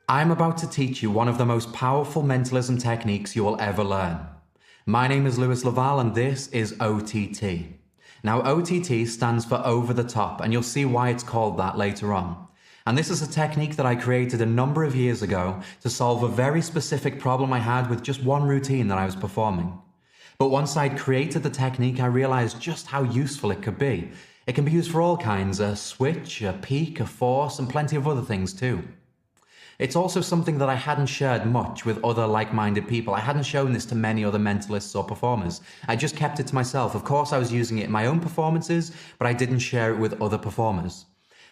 I'm about to teach you one of the most powerful mentalism techniques you will ever learn. My name is Lewis Laval and this is OTT. Now OTT stands for over the top, and you'll see why it's called that later on. And this is a technique that I created a number of years ago to solve a very specific problem I had with just one routine that I was performing. But once I'd created the technique, I realized just how useful it could be. It can be used for all kinds, a switch, a peak, a force, and plenty of other things too. It's also something that I hadn't shared much with other like-minded people. I hadn't shown this to many other mentalists or performers. I just kept it to myself. Of course, I was using it in my own performances, but I didn't share it with other performers.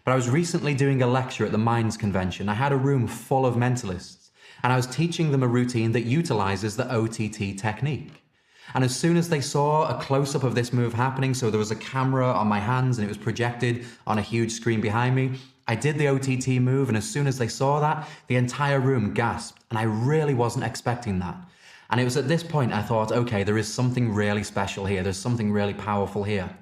But I was recently doing a lecture at the Minds Convention. I had a room full of mentalists, and I was teaching them a routine that utilizes the OTT technique. And as soon as they saw a close-up of this move happening, so there was a camera on my hands and it was projected on a huge screen behind me, I did the OTT move, and as soon as they saw that, the entire room gasped, and I really wasn't expecting that. And it was at this point I thought, okay, there is something really special here, there's something really powerful here.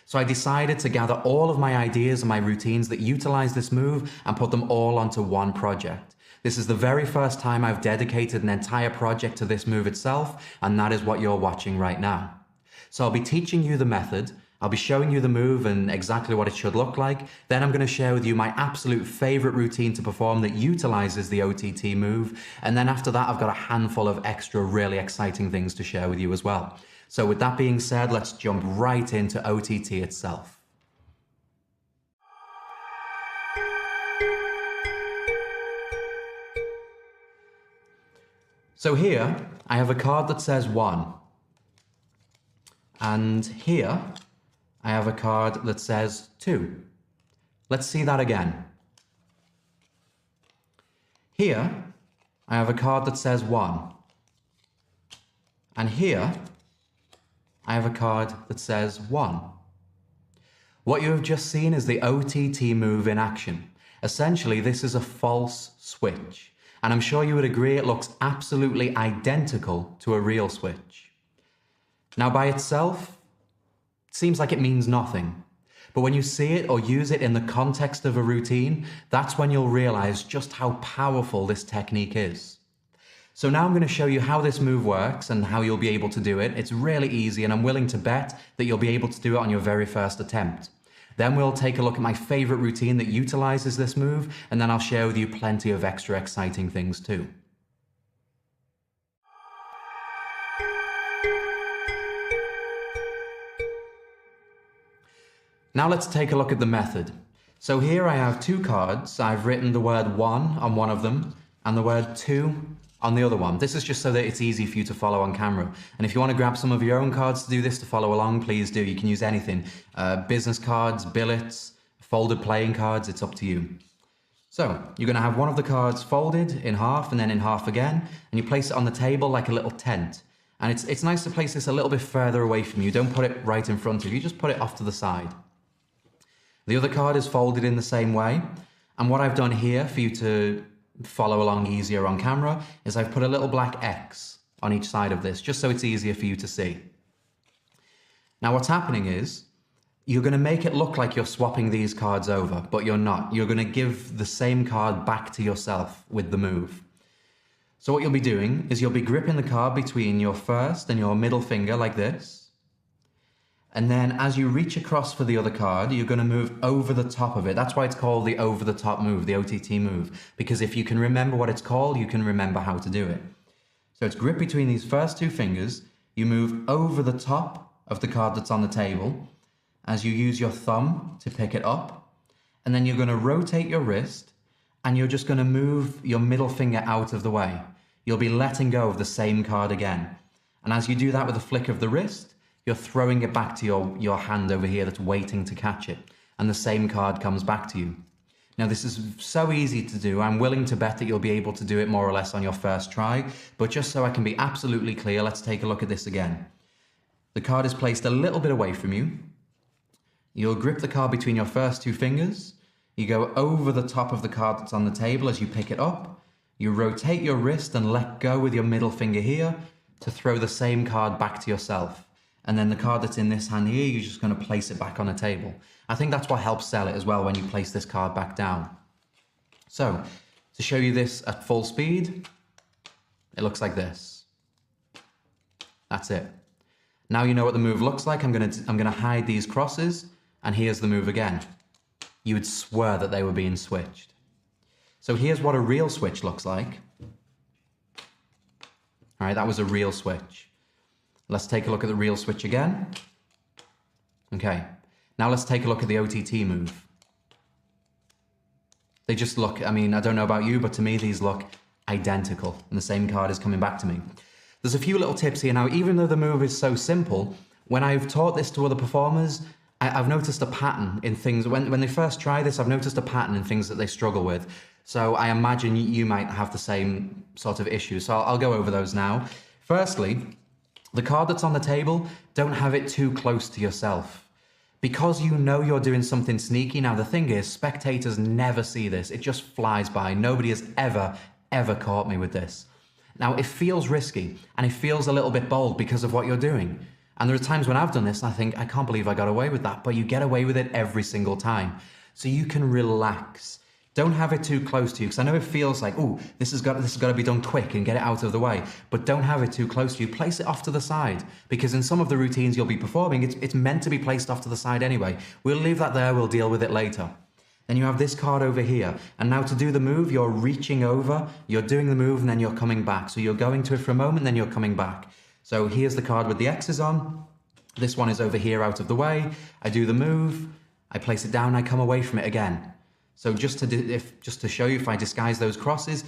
So I decided to gather all of my ideas and my routines that utilize this move and put them all onto one project. This is the very first time I've dedicated an entire project to this move itself, and that is what you're watching right now. So I'll be teaching you the method, I'll be showing you the move and exactly what it should look like. Then I'm going to share with you my absolute favorite routine to perform that utilizes the OTT move. And then after that, I've got a handful of extra really exciting things to share with you as well. So with that being said, let's jump right into OTT itself. So here, I have a card that says 1. And here, I have a card that says 2. Let's see that again. Here, I have a card that says 1. And here, I have a card that says 1. What you have just seen is the OTT move in action. Essentially, this is a false switch. And I'm sure you would agree it looks absolutely identical to a real switch. Now, by itself, it seems like it means nothing. But when you see it or use it in the context of a routine, that's when you'll realize just how powerful this technique is. So now I'm going to show you how this move works and how you'll be able to do it. It's really easy, and I'm willing to bet that you'll be able to do it on your very first attempt. Then we'll take a look at my favorite routine that utilizes this move, and then I'll share with you plenty of extra exciting things too. Now let's take a look at the method. So here I have 2 cards. I've written the word 1 on one of them and the word 2 on the other one. This is just so that it's easy for you to follow on camera. And if you want to grab some of your own cards to do this to follow along, please do. You can use anything. Business cards, billets, folded playing cards, it's up to you. So you're going to have one of the cards folded in half and then in half again, and you place it on the table like a little tent. And it's nice to place this a little bit further away from you. Don't put it right in front of you, just put it off to the side. The other card is folded in the same way, and what I've done here for you to follow along easier on camera is I've put a little black X on each side of this, just so it's easier for you to see. Now what's happening is, you're going to make it look like you're swapping these cards over, but you're not. You're going to give the same card back to yourself with the move. So what you'll be doing is you'll be gripping the card between your first and your middle finger like this. And then as you reach across for the other card, you're going to move over the top of it. That's why it's called the over the top move, the OTT move. Because if you can remember what it's called, you can remember how to do it. So it's grip between these first 2 fingers. You move over the top of the card that's on the table as you use your thumb to pick it up. And then you're going to rotate your wrist and you're just going to move your middle finger out of the way. You'll be letting go of the same card again. And as you do that with a flick of the wrist, you're throwing it back to your hand over here that's waiting to catch it. And the same card comes back to you. Now this is so easy to do. I'm willing to bet that you'll be able to do it more or less on your first try. But just so I can be absolutely clear, let's take a look at this again. The card is placed a little bit away from you. You'll grip the card between your first 2 fingers. You go over the top of the card that's on the table as you pick it up. You rotate your wrist and let go with your middle finger here to throw the same card back to yourself. And then the card that's in this hand here, you're just going to place it back on a table. I think that's what helps sell it as well when you place this card back down. So To show you this at full speed, it looks like this. That's it. Now you know what the move looks like. I'm gonna hide these crosses, and here's the move again. You would swear that they were being switched. So here's what a real switch looks like. All right, that was a real switch. Let's take a look at the real switch again. Okay, now let's take a look at the OTT move. They just look, I mean, I don't know about you, but to me, these look identical, and the same card is coming back to me. There's a few little tips here now. Even though the move is so simple, when I've taught this to other performers, I've noticed a pattern in things. When they first try this, I've noticed a pattern in things that they struggle with. So I imagine you might have the same sort of issue. So I'll go over those now. Firstly, the card that's on the table, don't have it too close to yourself. Because you know you're doing something sneaky. Now, the thing is, spectators never see this. It just flies by. Nobody has ever caught me with this. Now, it feels risky, and it feels a little bit bold because of what you're doing. And there are times when I've done this, and I think, I can't believe I got away with that. But you get away with it every single time. So you can relax. Don't have it too close to you, because I know it feels like, oh, this has got to be done quick and get it out of the way. But don't have it too close to you. Place it off to the side, because in some of the routines you'll be performing, it's meant to be placed off to the side anyway. We'll leave that there. We'll deal with it later. Then you have this card over here. And now to do the move, you're reaching over, you're doing the move, and then you're coming back. So you're going to it for a moment, then you're coming back. So here's the card with the X's on. This one is over here out of the way. I do the move, I place it down, I come away from it again. So just to show you, if I disguise those crosses,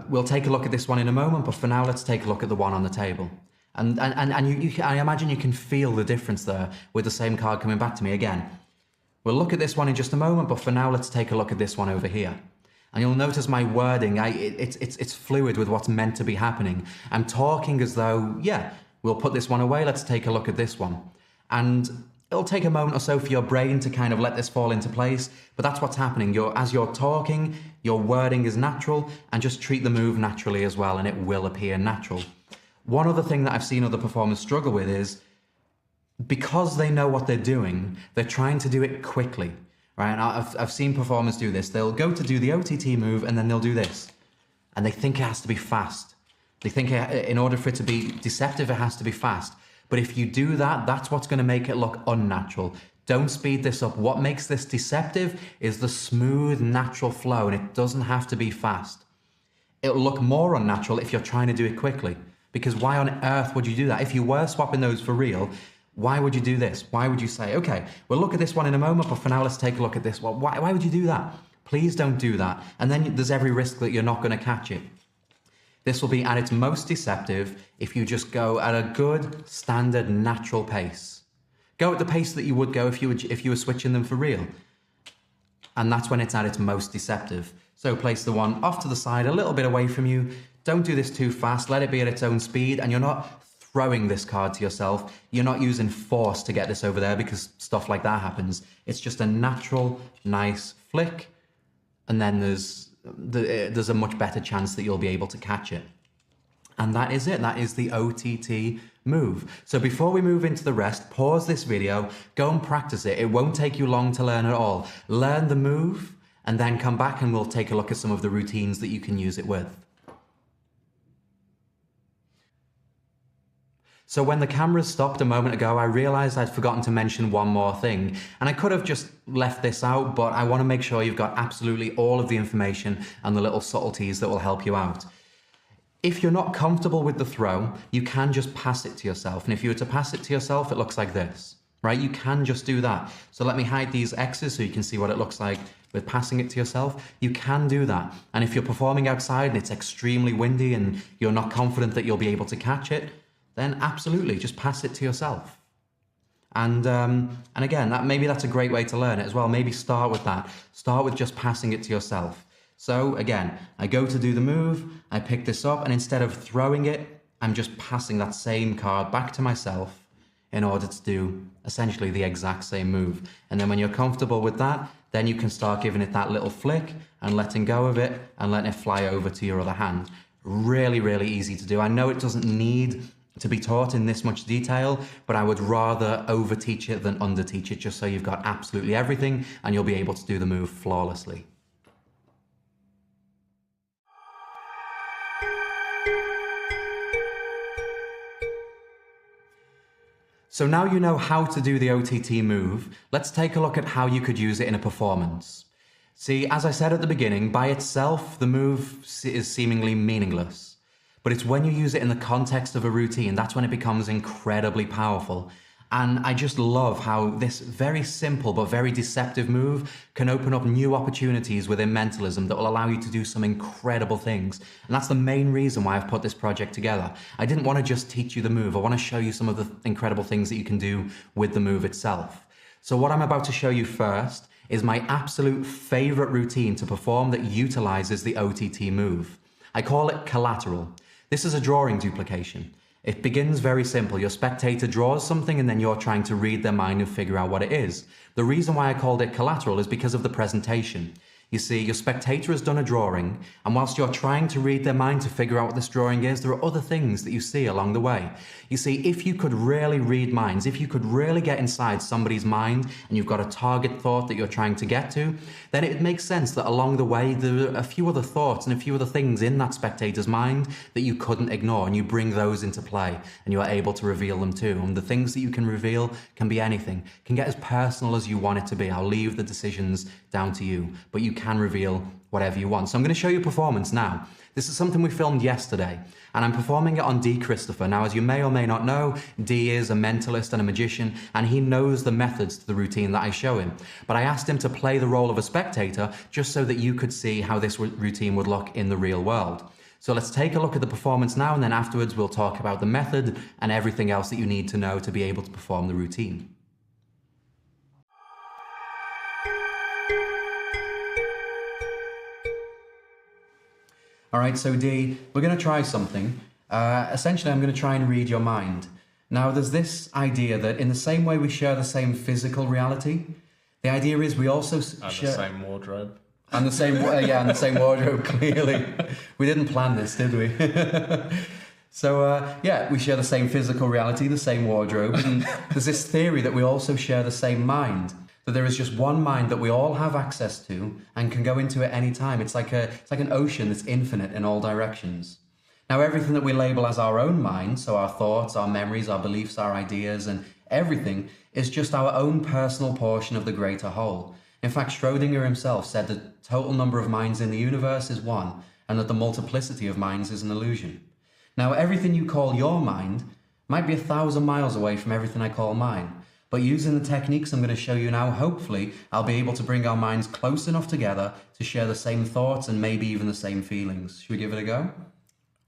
we'll take a look at this one in a moment, but for now, let's take a look at the one on the table. And I imagine you can feel the difference there with the same card coming back to me again. We'll look at this one in just a moment, but for now, let's take a look at this one over here. And you'll notice my wording, it's fluid with what's meant to be happening. I'm talking as though, yeah, we'll put this one away, let's take a look at this one. And it'll take a moment or so for your brain to kind of let this fall into place, but that's what's happening. As you're talking, your wording is natural, and just treat the move naturally as well, and it will appear natural. One other thing that I've seen other performers struggle with is, because they know what they're doing, they're trying to do it quickly, right? And I've seen performers do this. They'll go to do the OTT move, and then they'll do this, and they think it has to be fast. They think in order for it to be deceptive, it has to be fast. But if you do that, that's what's going to make it look unnatural. Don't speed this up. What makes this deceptive is the smooth, natural flow, and it doesn't have to be fast. It'll look more unnatural if you're trying to do it quickly, because why on earth would you do that? If you were swapping those for real, why would you do this? Why would you say, okay, we'll look at this one in a moment, but for now, let's take a look at this one. Why would you do that? Please don't do that. And then there's every risk that you're not going to catch it. This will be at its most deceptive if you just go at a good, standard, natural pace. Go at the pace that you would go if you were switching them for real. And that's when it's at its most deceptive. So place the one off to the side, a little bit away from you. Don't do this too fast. Let it be at its own speed. And you're not throwing this card to yourself. You're not using force to get this over there, because stuff like that happens. It's just a natural, nice flick. And then there's a much better chance that you'll be able to catch it. And that is it. That is the OTT move. So before we move into the rest, pause this video, go and practice it. It won't take you long to learn at all. Learn the move, and then come back and we'll take a look at some of the routines that you can use it with. So when the cameras stopped a moment ago, I realized I'd forgotten to mention one more thing. And I could have just left this out, but I want to make sure you've got absolutely all of the information and the little subtleties that will help you out. If you're not comfortable with the throw, you can just pass it to yourself. And if you were to pass it to yourself, it looks like this, right? You can just do that. So let me hide these X's so you can see what it looks like with passing it to yourself. You can do that. And if you're performing outside and it's extremely windy and you're not confident that you'll be able to catch it, then absolutely just pass it to yourself. And again, maybe that's a great way to learn it as well. Maybe start with that. Start with just passing it to yourself. So again, I go to do the move, I pick this up, and instead of throwing it, I'm just passing that same card back to myself in order to do essentially the exact same move. And then when you're comfortable with that, then you can start giving it that little flick and letting go of it and letting it fly over to your other hand. Really, really easy to do. I know it doesn't need to be taught in this much detail, but I would rather over teach it than under teach it, just so you've got absolutely everything and you'll be able to do the move flawlessly. So now you know how to do the OTT move, let's take a look at how you could use it in a performance. See, as I said at the beginning, by itself, the move is seemingly meaningless. But it's when you use it in the context of a routine, that's when it becomes incredibly powerful. And I just love how this very simple but very deceptive move can open up new opportunities within mentalism that will allow you to do some incredible things. And that's the main reason why I've put this project together. I didn't want to just teach you the move. I want to show you some of the incredible things that you can do with the move itself. So what I'm about to show you first is my absolute favorite routine to perform that utilizes the OTT move. I call it collateral. This is a drawing duplication. It begins very simple. Your spectator draws something and then you're trying to read their mind and figure out what it is. The reason why I called it collateral is because of the presentation. You see, your spectator has done a drawing, and whilst you're trying to read their mind to figure out what this drawing is, there are other things that you see along the way. You see, if you could really read minds, if you could really get inside somebody's mind and you've got a target thought that you're trying to get to, then it makes sense that along the way there are a few other thoughts and a few other things in that spectator's mind that you couldn't ignore, and you bring those into play and you are able to reveal them too. And the things that you can reveal can be anything, can get as personal as you want it to be. I'll leave the decisions down to you, but you can reveal whatever you want. So I'm going to show you a performance now. This is something we filmed yesterday, and I'm performing it on D. Christopher. Now, as you may or may not know, D is a mentalist and a magician, and he knows the methods to the routine that I show him. But I asked him to play the role of a spectator just so that you could see how this routine would look in the real world. So let's take a look at the performance now, and then afterwards we'll talk about the method and everything else that you need to know to be able to perform the routine. All right, so D, we're going to try something. Essentially, I'm going to try and read your mind. Now, there's this idea that in the same way we share the same physical reality, the idea is we also share... the same wardrobe. And the same, yeah, and the same wardrobe, clearly. We didn't plan this, did we? So, yeah, we share the same physical reality, the same wardrobe, and there's this theory that we also share the same mind. That there is just one mind that we all have access to and can go into at any time. It's like an ocean that's infinite in all directions. Now, everything that we label as our own mind, so our thoughts, our memories, our beliefs, our ideas, and everything, is just our own personal portion of the greater whole. In fact, Schrödinger himself said the total number of minds in the universe is one, and that the multiplicity of minds is an illusion. Now, everything you call your mind might be 1,000 miles away from everything I call mine. But using the techniques I'm going to show you now, hopefully, I'll be able to bring our minds close enough together to share the same thoughts and maybe even the same feelings. Should we give it a go?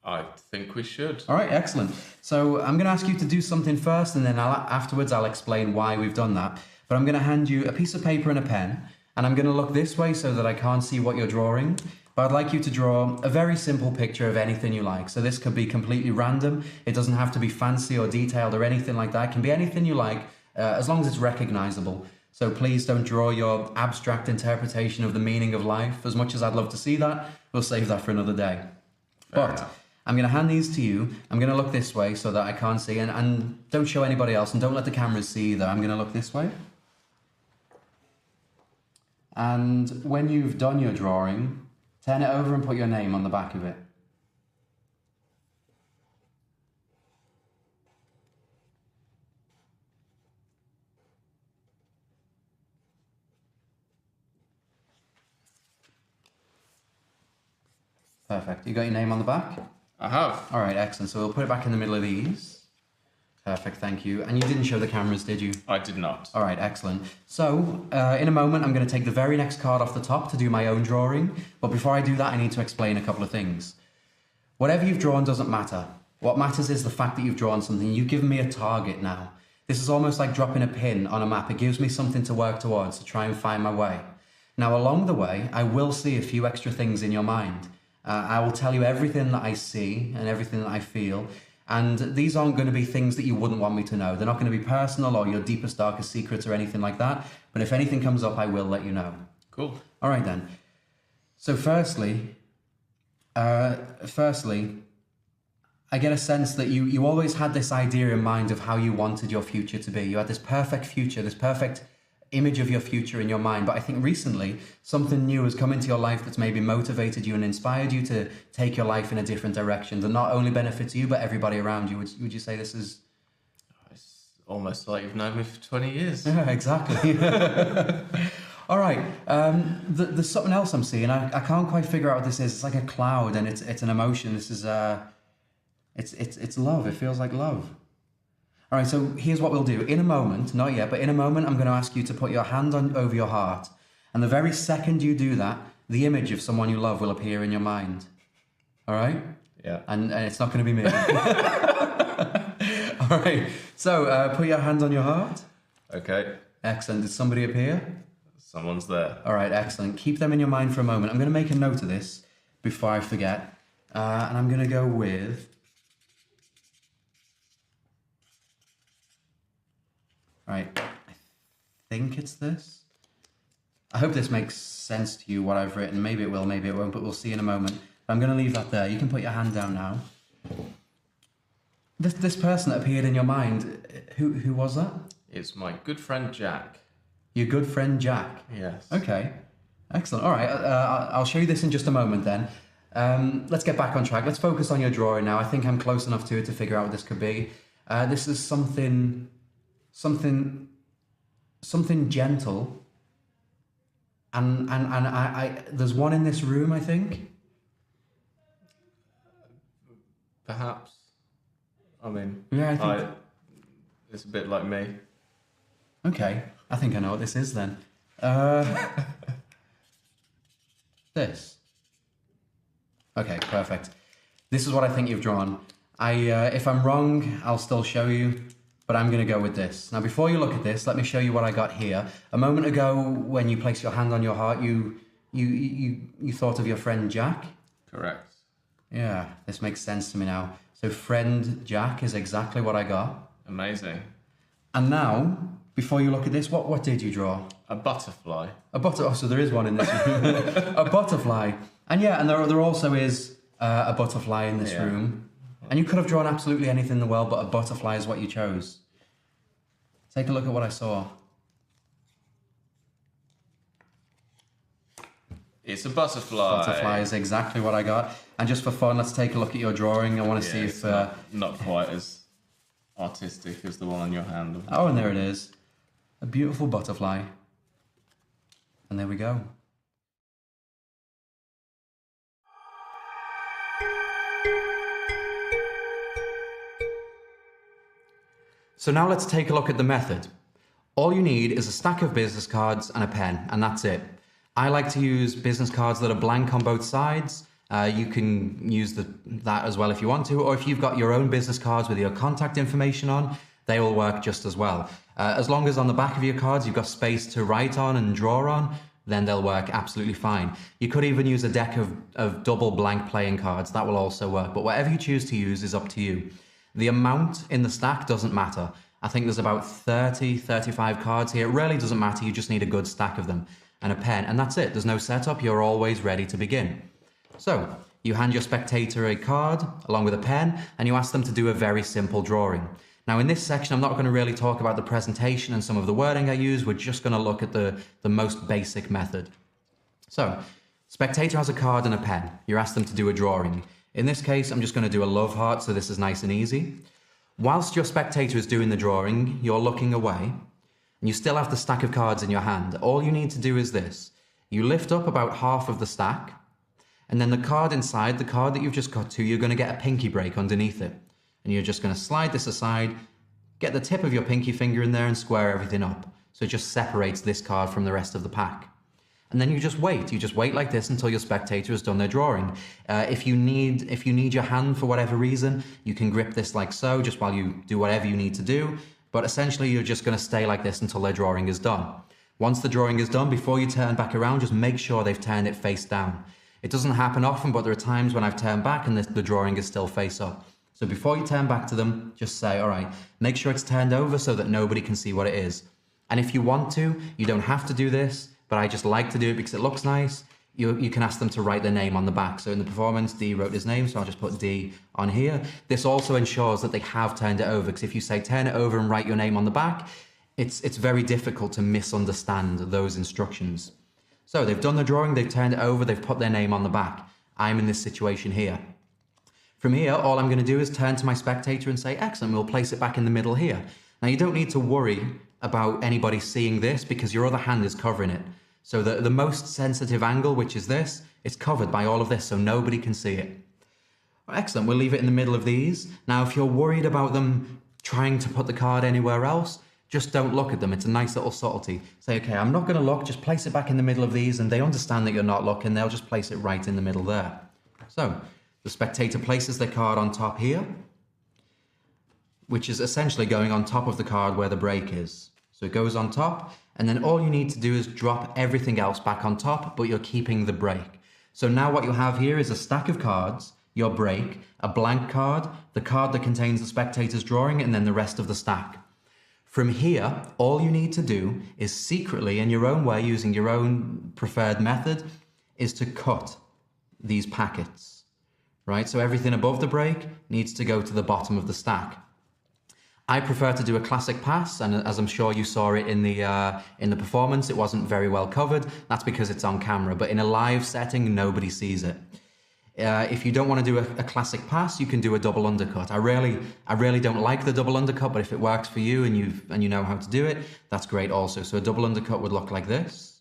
I think we should. All right, excellent. So I'm going to ask you to do something first, and then afterwards I'll explain why we've done that. But I'm going to hand you a piece of paper and a pen, and I'm going to look this way so that I can't see what you're drawing. But I'd like you to draw a very simple picture of anything you like. So this could be completely random. It doesn't have to be fancy or detailed or anything like that. It can be anything you like. As long as it's recognizable. So please don't draw your abstract interpretation of the meaning of life. As much as I'd love to see that, we'll save that for another day. But I'm going to hand these to you. I'm going to look this way so that I can't see. And don't show anybody else. And don't let the cameras see either. I'm going to look this way. And when you've done your drawing, turn it over and put your name on the back of it. Perfect. You got your name on the back? I have. All right, excellent. So we'll put it back in the middle of these. Perfect, thank you. And you didn't show the cameras, did you? I did not. All right, excellent. So, in a moment, I'm going to take the very next card off the top to do my own drawing. But before I do that, I need to explain a couple of things. Whatever you've drawn doesn't matter. What matters is the fact that you've drawn something. You've given me a target now. This is almost like dropping a pin on a map. It gives me something to work towards, to try and find my way. Now, along the way, I will see a few extra things in your mind. I will tell you everything that I see and everything that I feel. And these aren't going to be things that you wouldn't want me to know. They're not going to be personal or your deepest, darkest secrets or anything like that. But if anything comes up, I will let you know. Cool. All right, then. So firstly, I get a sense that you always had this idea in mind of how you wanted your future to be. You had this perfect future, this perfect image of your future in your mind. But I think recently something new has come into your life that's maybe motivated you and inspired you to take your life in a different direction that not only benefits you but everybody around you. Would you say this is... It's almost like you've known me for 20 years. Yeah, exactly. All right. There's something else I'm seeing. I can't quite figure out what this is. It's like a cloud, and it's an emotion. This is it's love. It feels like love. All right. So here's what we'll do. In a moment, not yet, but in a moment, I'm going to ask you to put your hand on over your heart, and the very second you do that, the image of someone you love will appear in your mind. All right. Yeah. And it's not going to be me. All right. So put your hand on your heart. Okay. Excellent. Did somebody appear? Someone's there. All right, excellent. Keep them in your mind for a moment. I'm going to make a note of this before I forget. And I'm going to go with... All right, I think it's this. I hope this makes sense to you, what I've written. Maybe it will, maybe it won't, but we'll see in a moment. I'm going to leave that there. You can put your hand down now. This person that appeared in your mind, who was that? It's my good friend Jack. Your good friend Jack? Yes. Okay, excellent. All right, I'll show you this in just a moment then. Let's get back on track. Let's focus on your drawing now. I think I'm close enough to it to figure out what this could be. This is something gentle. And I there's one in this room, I think. Perhaps. I mean, Yeah, I think... it's a bit like me. Okay, I think I know what this is then. This. Okay, perfect. This is what I think you've drawn. If I'm wrong, I'll still show you, but I'm going to go with this. Now, before you look at this, let me show you what I got here. A moment ago, when you placed your hand on your heart, you thought of your friend Jack? Correct. Yeah, this makes sense to me now. So friend Jack is exactly what I got. Amazing. And now, before you look at this, what did you draw? A butterfly. Oh, so there is one in this room. A butterfly. And yeah, and there also is a butterfly in this room. And you could have drawn absolutely anything in the world, but a butterfly is what you chose. Take a look at what I saw. It's a butterfly. Butterfly is exactly what I got. And just for fun, let's take a look at your drawing. I want to see if... not quite as artistic as the one on your hand. Oh, and there it is. A beautiful butterfly. And there we go. So now let's take a look at the method. All you need is a stack of business cards and a pen, and that's it. I like to use business cards that are blank on both sides. You can use that as well if you want to, or if you've got your own business cards with your contact information on, they will work just as well. As long as on the back of your cards you've got space to write on and draw on, then they'll work absolutely fine. You could even use a deck of double blank playing cards. That will also work, but whatever you choose to use is up to you. The amount in the stack doesn't matter. I think there's about 30, 35 cards here. It really doesn't matter. You just need a good stack of them and a pen, and that's it. There's no setup. You're always ready to begin. So you hand your spectator a card along with a pen, and you ask them to do a very simple drawing. Now in this section, I'm not going to really talk about the presentation and some of the wording I use. We're just going to look at the most basic method. So spectator has a card and a pen. You ask them to do a drawing. In this case, I'm just going to do a love heart, so this is nice and easy. Whilst your spectator is doing the drawing, you're looking away, and you still have the stack of cards in your hand. All you need to do is this. You lift up about half of the stack, and then the card inside, the card that you've just got to, you're going to get a pinky break underneath it. And you're just going to slide this aside, get the tip of your pinky finger in there and square everything up. So it just separates this card from the rest of the pack. And then you just wait. You just wait like this until your spectator has done their drawing. If you need your hand for whatever reason, you can grip this like so, just while you do whatever you need to do. But essentially, you're just going to stay like this until their drawing is done. Once the drawing is done, before you turn back around, just make sure they've turned it face down. It doesn't happen often, but there are times when I've turned back and the drawing is still face up. So before you turn back to them, just say, all right, make sure it's turned over so that nobody can see what it is. And if you want to, you don't have to do this, but I just like to do it because it looks nice. You can ask them to write their name on the back. So in the performance, D wrote his name, so I'll just put D on here. This also ensures that they have turned it over, because if you say turn it over and write your name on the back, it's very difficult to misunderstand those instructions. So they've done the drawing, they've turned it over, they've put their name on the back. I'm in this situation here. From here, all I'm going to do is turn to my spectator and say, excellent, we'll place it back in the middle here. Now you don't need to worry about anybody seeing this because your other hand is covering it. So the most sensitive angle, which is this, is covered by all of this, so nobody can see it. Excellent, we'll leave it in the middle of these. Now if you're worried about them trying to put the card anywhere else, just don't look at them. It's a nice little subtlety. Say, okay, I'm not going to look, just place it back in the middle of these, and they understand that you're not looking, they'll just place it right in the middle there. So the spectator places their card on top here, which is essentially going on top of the card where the break is. So it goes on top, and then all you need to do is drop everything else back on top, but you're keeping the break. So now what you have here is a stack of cards, your break, a blank card, the card that contains the spectator's drawing, and then the rest of the stack. From here, all you need to do is secretly, in your own way, using your own preferred method, is to cut these packets, right? So everything above the break needs to go to the bottom of the stack. I prefer to do a classic pass, and as I'm sure you saw it in the performance, it wasn't very well covered. That's because it's on camera, but in a live setting, nobody sees it. If you don't want to do a classic pass, you can do a double undercut. I really don't like the double undercut, but if it works for you and you know how to do it, that's great also. So a double undercut would look like this.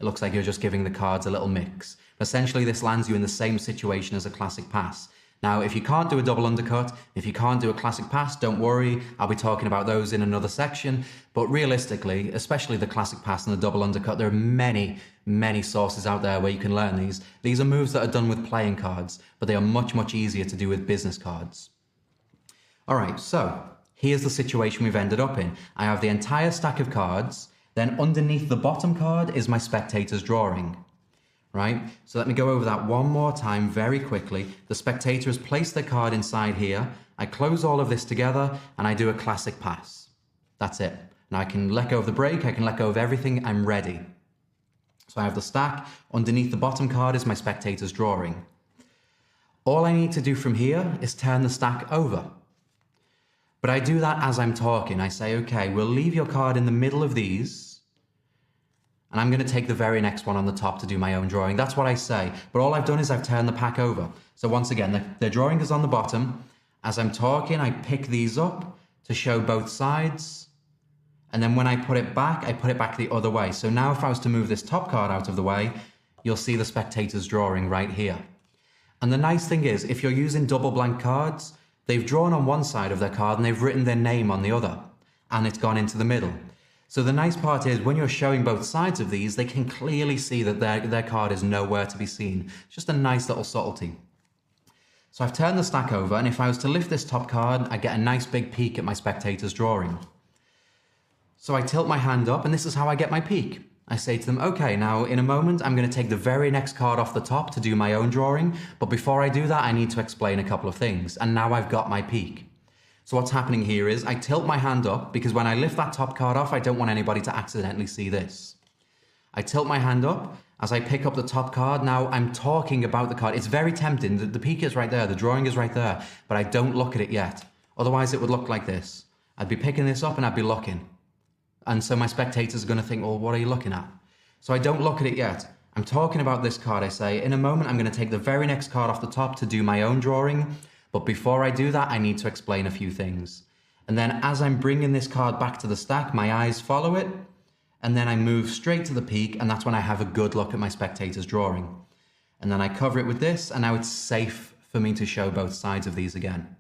It looks like you're just giving the cards a little mix. Essentially, this lands you in the same situation as a classic pass. Now, if you can't do a double undercut, if you can't do a classic pass, don't worry. I'll be talking about those in another section. But realistically, especially the classic pass and the double undercut, there are many, many sources out there where you can learn these. These are moves that are done with playing cards, but they are much, much easier to do with business cards. All right, so here's the situation we've ended up in. I have the entire stack of cards. Then underneath the bottom card is my spectator's drawing. Right? So let me go over that one more time very quickly. The spectator has placed their card inside here. I close all of this together and I do a classic pass. That's it. Now I can let go of the break, I can let go of everything, I'm ready. So I have the stack. Underneath the bottom card is my spectator's drawing. All I need to do from here is turn the stack over. But I do that as I'm talking. I say, okay, we'll leave your card in the middle of these. And I'm going to take the very next one on the top to do my own drawing. That's what I say. But all I've done is I've turned the pack over. So once again, the drawing is on the bottom. As I'm talking, I pick these up to show both sides. And then when I put it back the other way. So now if I was to move this top card out of the way, you'll see the spectator's drawing right here. And the nice thing is, if you're using double blank cards, they've drawn on one side of their card and they've written their name on the other. And it's gone into the middle. So the nice part is when you're showing both sides of these, they can clearly see that their card is nowhere to be seen. It's just a nice little subtlety. So I've turned the stack over, and if I was to lift this top card, I get a nice big peek at my spectator's drawing. So I tilt my hand up, and this is how I get my peek. I say to them, okay, now in a moment, I'm going to take the very next card off the top to do my own drawing, but before I do that, I need to explain a couple of things, and now I've got my peek. So what's happening here is I tilt my hand up because when I lift that top card off, I don't want anybody to accidentally see this. I tilt my hand up as I pick up the top card. Now I'm talking about the card. It's very tempting. The peek is right there. The drawing is right there, but I don't look at it yet. Otherwise it would look like this. I'd be picking this up and I'd be looking. And so my spectators are going to think, well, what are you looking at? So I don't look at it yet. I'm talking about this card. I say, in a moment, I'm going to take the very next card off the top to do my own drawing. But before I do that, I need to explain a few things. And then as I'm bringing this card back to the stack, my eyes follow it. And then I move straight to the peak, and that's when I have a good look at my spectator's drawing. And then I cover it with this, and now it's safe for me to show both sides of these again.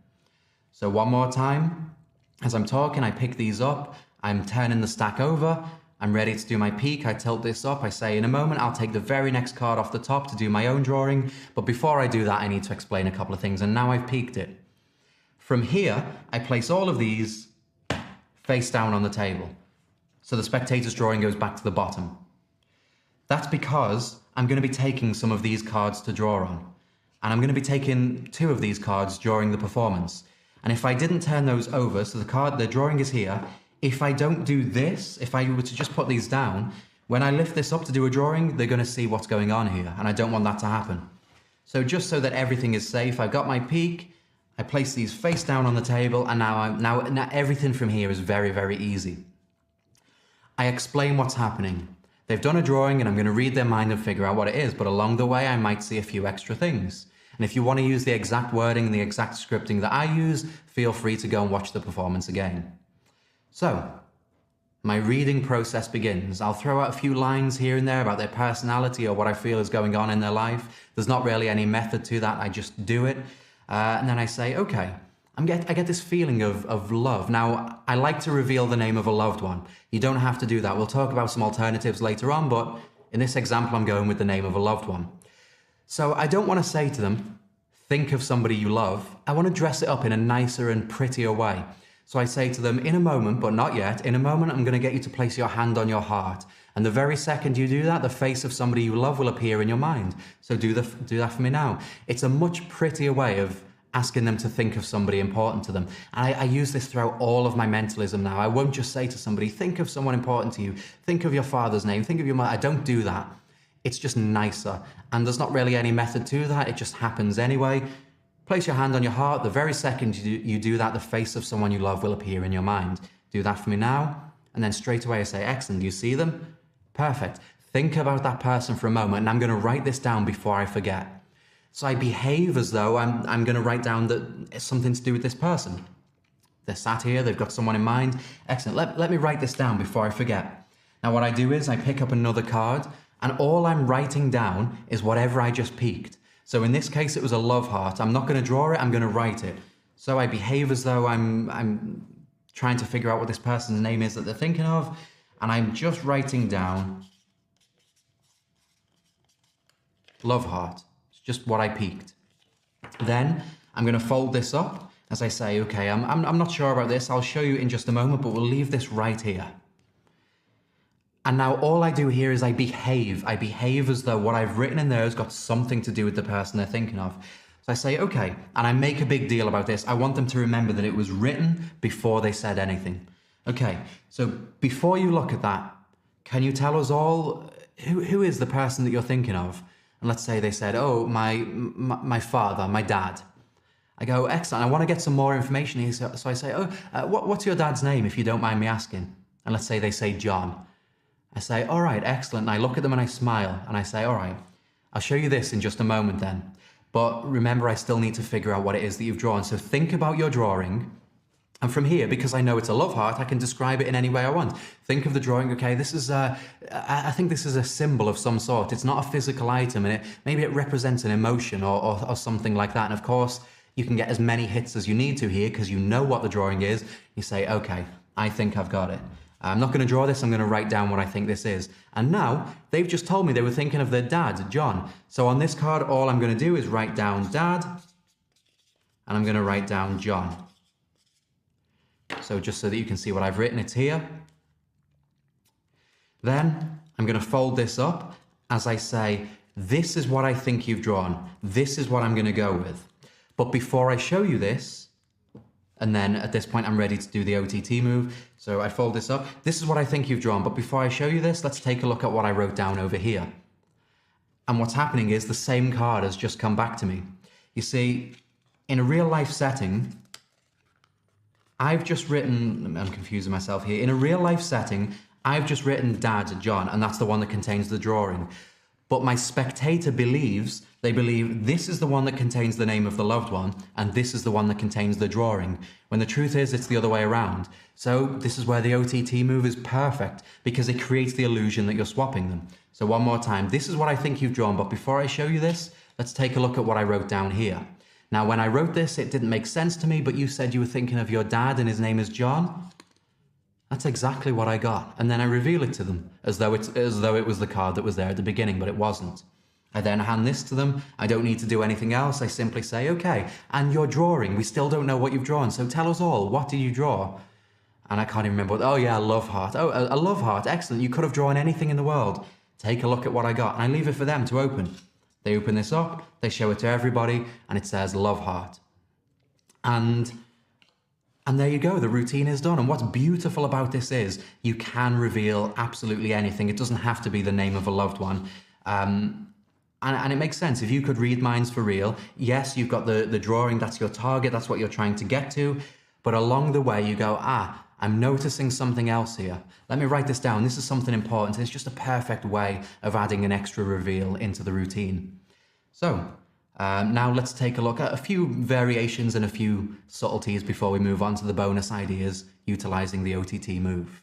So one more time. As I'm talking, I pick these up. I'm turning the stack over. I'm ready to do my peek. I tilt this up. I say, in a moment, I'll take the very next card off the top to do my own drawing. But before I do that, I need to explain a couple of things. And now I've peeked it. From here, I place all of these face down on the table. So the spectator's drawing goes back to the bottom. That's because I'm going to be taking some of these cards to draw on. And I'm going to be taking 2 of these cards during the performance. And if I didn't turn those over, so the drawing is here, if I don't do this, if I were to just put these down, when I lift this up to do a drawing, they're going to see what's going on here, and I don't want that to happen. So just so that everything is safe, I've got my peek, I place these face down on the table, and now everything from here is very, very easy. I explain what's happening. They've done a drawing, and I'm going to read their mind and figure out what it is, but along the way, I might see a few extra things. And if you want to use the exact wording, the exact scripting that I use, feel free to go and watch the performance again. So, my reading process begins. I'll throw out a few lines here and there about their personality or what I feel is going on in their life. There's not really any method to that. I just do it. And then I say, okay, I get this feeling of love. Now, I like to reveal the name of a loved one. You don't have to do that. We'll talk about some alternatives later on, but in this example, I'm going with the name of a loved one. So I don't want to say to them, think of somebody you love. I want to dress it up in a nicer and prettier way. So I say to them, in a moment, but not yet, in a moment, I'm going to get you to place your hand on your heart. And the very second you do that, the face of somebody you love will appear in your mind. So do that for me now. It's a much prettier way of asking them to think of somebody important to them. And I use this throughout all of my mentalism now. I won't just say to somebody, think of someone important to you. Think of your father's name. Think of your mother. I don't do that. It's just nicer. And there's not really any method to that. It just happens anyway. Place your hand on your heart. The very second you do that, the face of someone you love will appear in your mind. Do that for me now. And then straight away I say, excellent, do you see them? Perfect. Think about that person for a moment, and I'm going to write this down before I forget. So I behave as though I'm going to write down that it's something to do with this person. They're sat here, they've got someone in mind. Excellent, let me write this down before I forget. Now what I do is I pick up another card, and all I'm writing down is whatever I just picked. So in this case, it was a love heart. I'm not going to draw it, I'm going to write it. So I behave as though I'm trying to figure out what this person's name is that they're thinking of, and I'm just writing down love heart. It's just what I picked. Then I'm going to fold this up as I say, okay, I'm not sure about this. I'll show you in just a moment, but we'll leave this right here. And now all I do here is I behave. I behave as though what I've written in there has got something to do with the person they're thinking of. So I say, okay, and I make a big deal about this. I want them to remember that it was written before they said anything. Okay, so before you look at that, can you tell us all who is the person that you're thinking of? And let's say they said, oh, my father, my dad. I go, excellent, I want to get some more information here. So I say, oh, what's your dad's name, if you don't mind me asking? And let's say they say John. I say, all right, excellent. And I look at them and I smile and I say, all right, I'll show you this in just a moment then. But remember, I still need to figure out what it is that you've drawn. So think about your drawing. And from here, because I know it's a love heart, I can describe it in any way I want. Think of the drawing, okay, this is I think this is a symbol of some sort. It's not a physical item, and maybe it represents an emotion or something like that. And of course, you can get as many hits as you need to here because you know what the drawing is. You say, okay, I think I've got it. I'm not going to draw this, I'm going to write down what I think this is. And now, they've just told me they were thinking of their dad, John. So on this card, all I'm going to do is write down dad, and I'm going to write down John. So just so that you can see what I've written, it's here. Then, I'm going to fold this up as I say, this is what I think you've drawn. This is what I'm going to go with. But before I show you this, and then at this point I'm ready to do the OTT move. So I fold this up. This is what I think you've drawn. But before I show you this, let's take a look at what I wrote down over here. And what's happening is the same card has just come back to me. You see, in a real life setting, I've just written, I'm confusing myself here. In a real life setting, I've just written Dad, John, and that's the one that contains the drawing. But my spectator believes, they believe this is the one that contains the name of the loved one, and this is the one that contains the drawing, when the truth is it's the other way around. So this is where the OTT move is perfect, because it creates the illusion that you're swapping them. So one more time, this is what I think you've drawn, but before I show you this, let's take a look at what I wrote down here. Now when I wrote this, it didn't make sense to me, but you said you were thinking of your dad and his name is John. That's exactly what I got. And then I reveal it to them as though it was the card that was there at the beginning, but it wasn't. I then hand this to them. I don't need to do anything else. I simply say, okay, and your drawing, we still don't know what you've drawn. So tell us all, what did you draw? And I can't even remember. Oh yeah, a love heart. Oh, a love heart. Excellent. You could have drawn anything in the world. Take a look at what I got. And I leave it for them to open. They open this up. They show it to everybody. And it says love heart. And there you go, the routine is done. And what's beautiful about this is you can reveal absolutely anything. It doesn't have to be the name of a loved one. And it makes sense. If you could read minds for real, yes, you've got the drawing, that's your target, that's what you're trying to get to. But along the way you go, I'm noticing something else here. Let me write this down. This is something important. It's just a perfect way of adding an extra reveal into the routine. So, Now let's take a look at a few variations and a few subtleties before we move on to the bonus ideas utilizing the OTT move.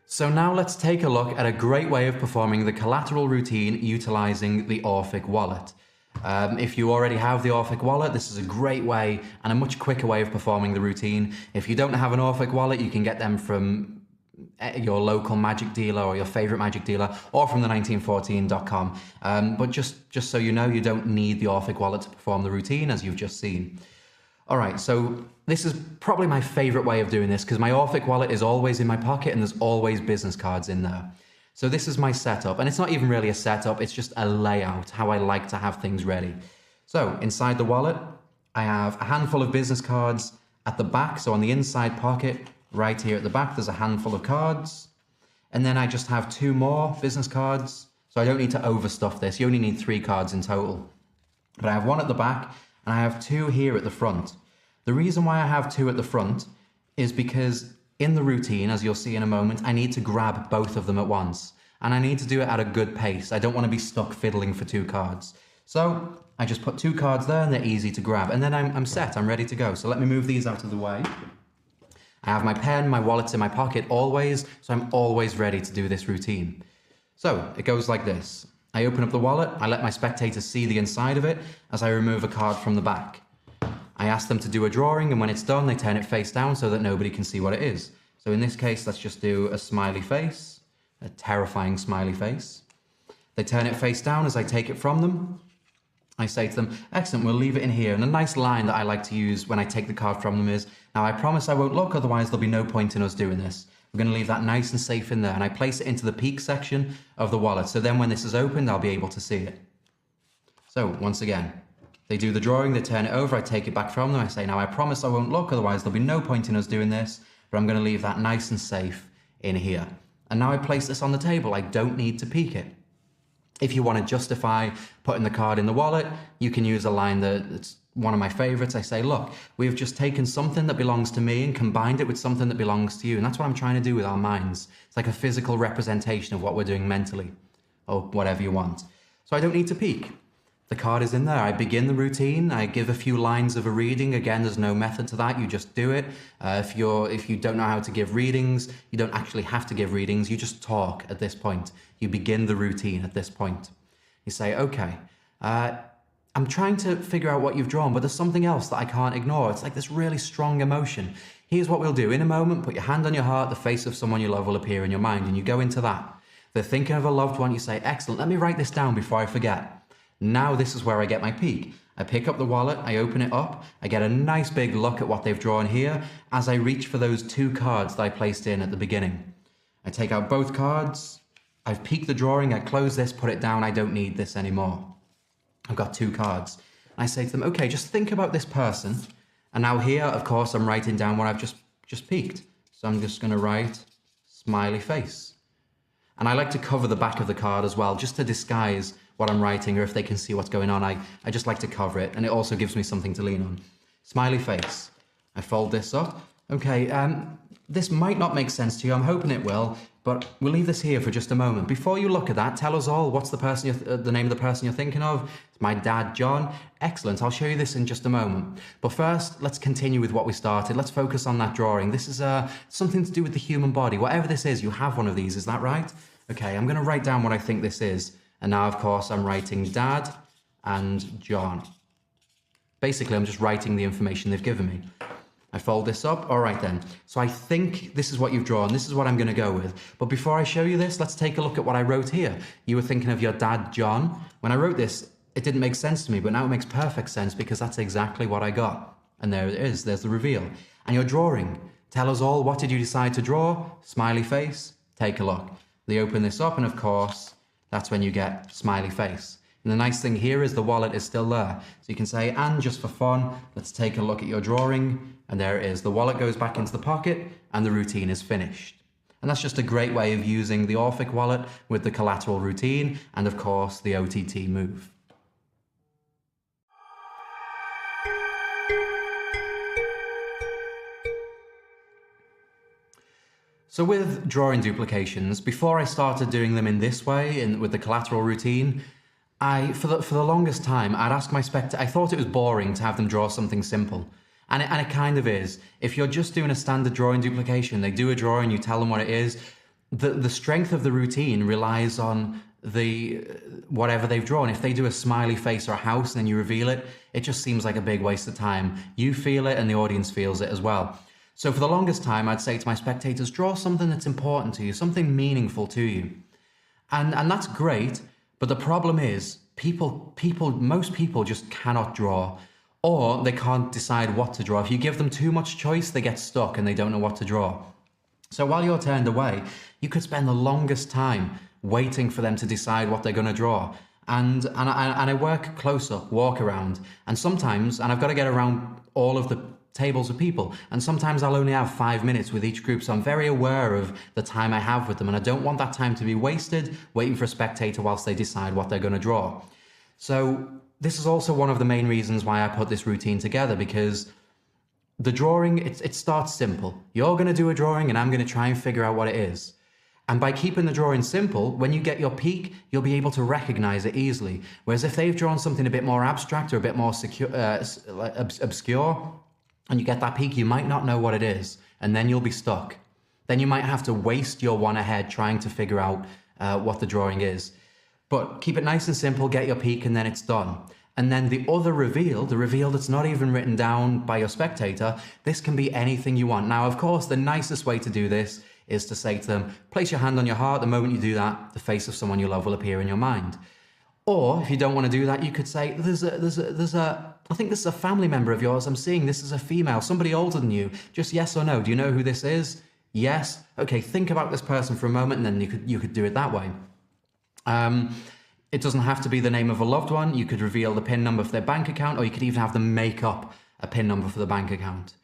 So now let's take a look at a great way of performing the collateral routine utilizing the Orphic wallet. If you already have the Orphic wallet, this is a great way and a much quicker way of performing the routine. If you don't have an Orphic wallet, you can get them from your local magic dealer or your favorite magic dealer or from the 1914.com. But just so you know, you don't need the Orphic wallet to perform the routine, as you've just seen. All right, so this is probably my favorite way of doing this because my Orphic wallet is always in my pocket and there's always business cards in there. So this is my setup, and it's not even really a setup, it's just a layout, how I like to have things ready. So inside the wallet, I have a handful of business cards at the back. So on the inside pocket, right here at the back, there's a handful of cards. And then I just have 2 more business cards. So I don't need to overstuff this. You only need 3 cards in total. But I have 1 at the back and I have 2 here at the front. The reason why I have 2 at the front is because in the routine, as you'll see in a moment, I need to grab both of them at once. And I need to do it at a good pace. I don't want to be stuck fiddling for 2 cards. So I just put 2 cards there and they're easy to grab. And then I'm set, I'm ready to go. So let me move these out of the way. I have my pen, my wallet's in my pocket always, so I'm always ready to do this routine. So it goes like this. I open up the wallet, I let my spectators see the inside of it as I remove a card from the back. I ask them to do a drawing, and when it's done, they turn it face down so that nobody can see what it is. So in this case, let's just do a smiley face, a terrifying smiley face. They turn it face down as I take it from them. I say to them, excellent, we'll leave it in here. And a nice line that I like to use when I take the card from them is, now I promise I won't look, otherwise there'll be no point in us doing this. We're going to leave that nice and safe in there. And I place it into the peak section of the wallet. So then when this is opened, I'll be able to see it. So once again, they do the drawing, they turn it over, I take it back from them. I say, now I promise I won't look, otherwise there'll be no point in us doing this, but I'm going to leave that nice and safe in here. And now I place this on the table. I don't need to peek it. If you want to justify putting the card in the wallet, you can use a line that's one of my favorites. I say, look, we've just taken something that belongs to me and combined it with something that belongs to you. And that's what I'm trying to do with our minds. It's like a physical representation of what we're doing mentally, or whatever you want. So I don't need to peek. The card is in there. I begin the routine. I give a few lines of a reading. Again, there's no method to that. You just do it. If you don't know how to give readings, you don't actually have to give readings. You just talk at this point. You begin the routine at this point. You say, okay, I'm trying to figure out what you've drawn, but there's something else that I can't ignore. It's like this really strong emotion. Here's what we'll do. In a moment, put your hand on your heart. The face of someone you love will appear in your mind, and you go into that. They're thinking of a loved one. You say, excellent. Let me write this down before I forget. Now this is where I get my peek. I pick up the wallet, I open it up, I get a nice big look at what they've drawn here as I reach for those 2 cards that I placed in at the beginning. I take out both cards, I've peeked the drawing, I close this, put it down, I don't need this anymore. I've got 2 cards. I say to them, okay, just think about this person. And now here, of course, I'm writing down what I've just peeked. So I'm just going to write smiley face. And I like to cover the back of the card as well, just to disguise what I'm writing, or if they can see what's going on, I just like to cover it, and it also gives me something to lean on. Smiley face. I fold this up. Okay, this might not make sense to you, I'm hoping it will, but we'll leave this here for just a moment. Before you look at that, tell us all what's the name of the person you're thinking of. It's my dad, John. Excellent, I'll show you this in just a moment. But first, let's continue with what we started. Let's focus on that drawing. This is something to do with the human body. Whatever this is, you have one of these, is that right? Okay, I'm gonna write down what I think this is. And now, of course, I'm writing Dad and John. Basically, I'm just writing the information they've given me. I fold this up. All right, then. So I think this is what you've drawn. This is what I'm going to go with. But before I show you this, let's take a look at what I wrote here. You were thinking of your dad, John. When I wrote this, it didn't make sense to me, but now it makes perfect sense because that's exactly what I got. And there it is. There's the reveal. And your drawing. Tell us all, what did you decide to draw? Smiley face. Take a look. They open this up, and of course, that's when you get smiley face. And the nice thing here is the wallet is still there. So you can say, and just for fun, let's take a look at your drawing. And there it is. The wallet goes back into the pocket and the routine is finished. And that's just a great way of using the Orphic wallet with the collateral routine and, of course, the OTT move. So So with drawing duplications, before I started doing them in this way, with the collateral routine, for the longest time, I'd ask my spectator, I thought it was boring to have them draw something simple. And it kind of is. If you're just doing a standard drawing duplication, they do a drawing, you tell them what it is, the strength of the routine relies on whatever they've drawn. If they do a smiley face or a house and then you reveal it, it just seems like a big waste of time. You feel it and the audience feels it as well. So for the longest time, I'd say to my spectators, draw something that's important to you, something meaningful to you. And that's great, but the problem is most people just cannot draw, or they can't decide what to draw. If you give them too much choice, they get stuck and they don't know what to draw. So while you're turned away, you could spend the longest time waiting for them to decide what they're going to draw. And I work close up, walk around, and sometimes, and I've got to get around all of the tables of people, and sometimes I'll only have 5 minutes with each group, so I'm very aware of the time I have with them, and I don't want that time to be wasted waiting for a spectator whilst they decide what they're going to draw. So this is also one of the main reasons why I put this routine together, because the drawing, it starts simple. You're going to do a drawing and I'm going to try and figure out what it is. And by keeping the drawing simple, when you get your peak, you'll be able to recognize it easily. Whereas if they've drawn something a bit more abstract or a bit more obscure, and you get that peak, you might not know what it is, and then you'll be stuck. Then you might have to waste your one ahead trying to figure out what the drawing is. But keep it nice and simple, get your peak, and then it's done. And then the other reveal, the reveal that's not even written down by your spectator, this can be anything you want. Now, of course, the nicest way to do this is to say to them, place your hand on your heart. The moment you do that, the face of someone you love will appear in your mind. Or if you don't want to do that, you could say, I think this is a family member of yours. I'm seeing this is a female, somebody older than you. Just yes or no. Do you know who this is? Yes. Okay, think about this person for a moment, and then you could do it that way. It doesn't have to be the name of a loved one. You could reveal the PIN number for their bank account, or you could even have them make up a PIN number for the bank account.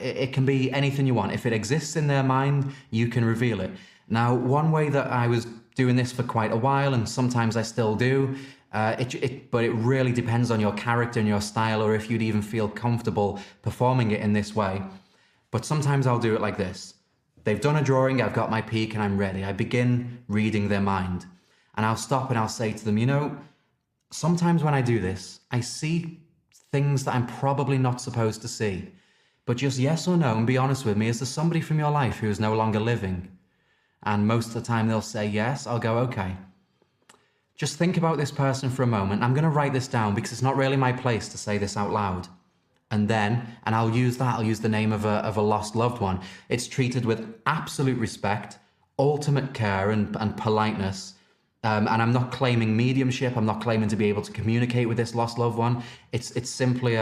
It can be anything you want. If it exists in their mind, you can reveal it. Now, one way that I was doing this for quite a while, and sometimes I still do, but it really depends on your character and your style, or if you'd even feel comfortable performing it in this way. But sometimes I'll do it like this. They've done a drawing, I've got my peak, and I'm ready. I begin reading their mind. And I'll stop and I'll say to them, you know, sometimes when I do this, I see things that I'm probably not supposed to see. But just yes or no, and be honest with me, is there somebody from your life who is no longer living? And most of the time they'll say yes. I'll go, okay. Just think about this person for a moment. I'm going to write this down because it's not really my place to say this out loud. And I'll use the name of a lost loved one. It's treated with absolute respect, ultimate care and politeness. And I'm not claiming mediumship. I'm not claiming to be able to communicate with this lost loved one. It's simply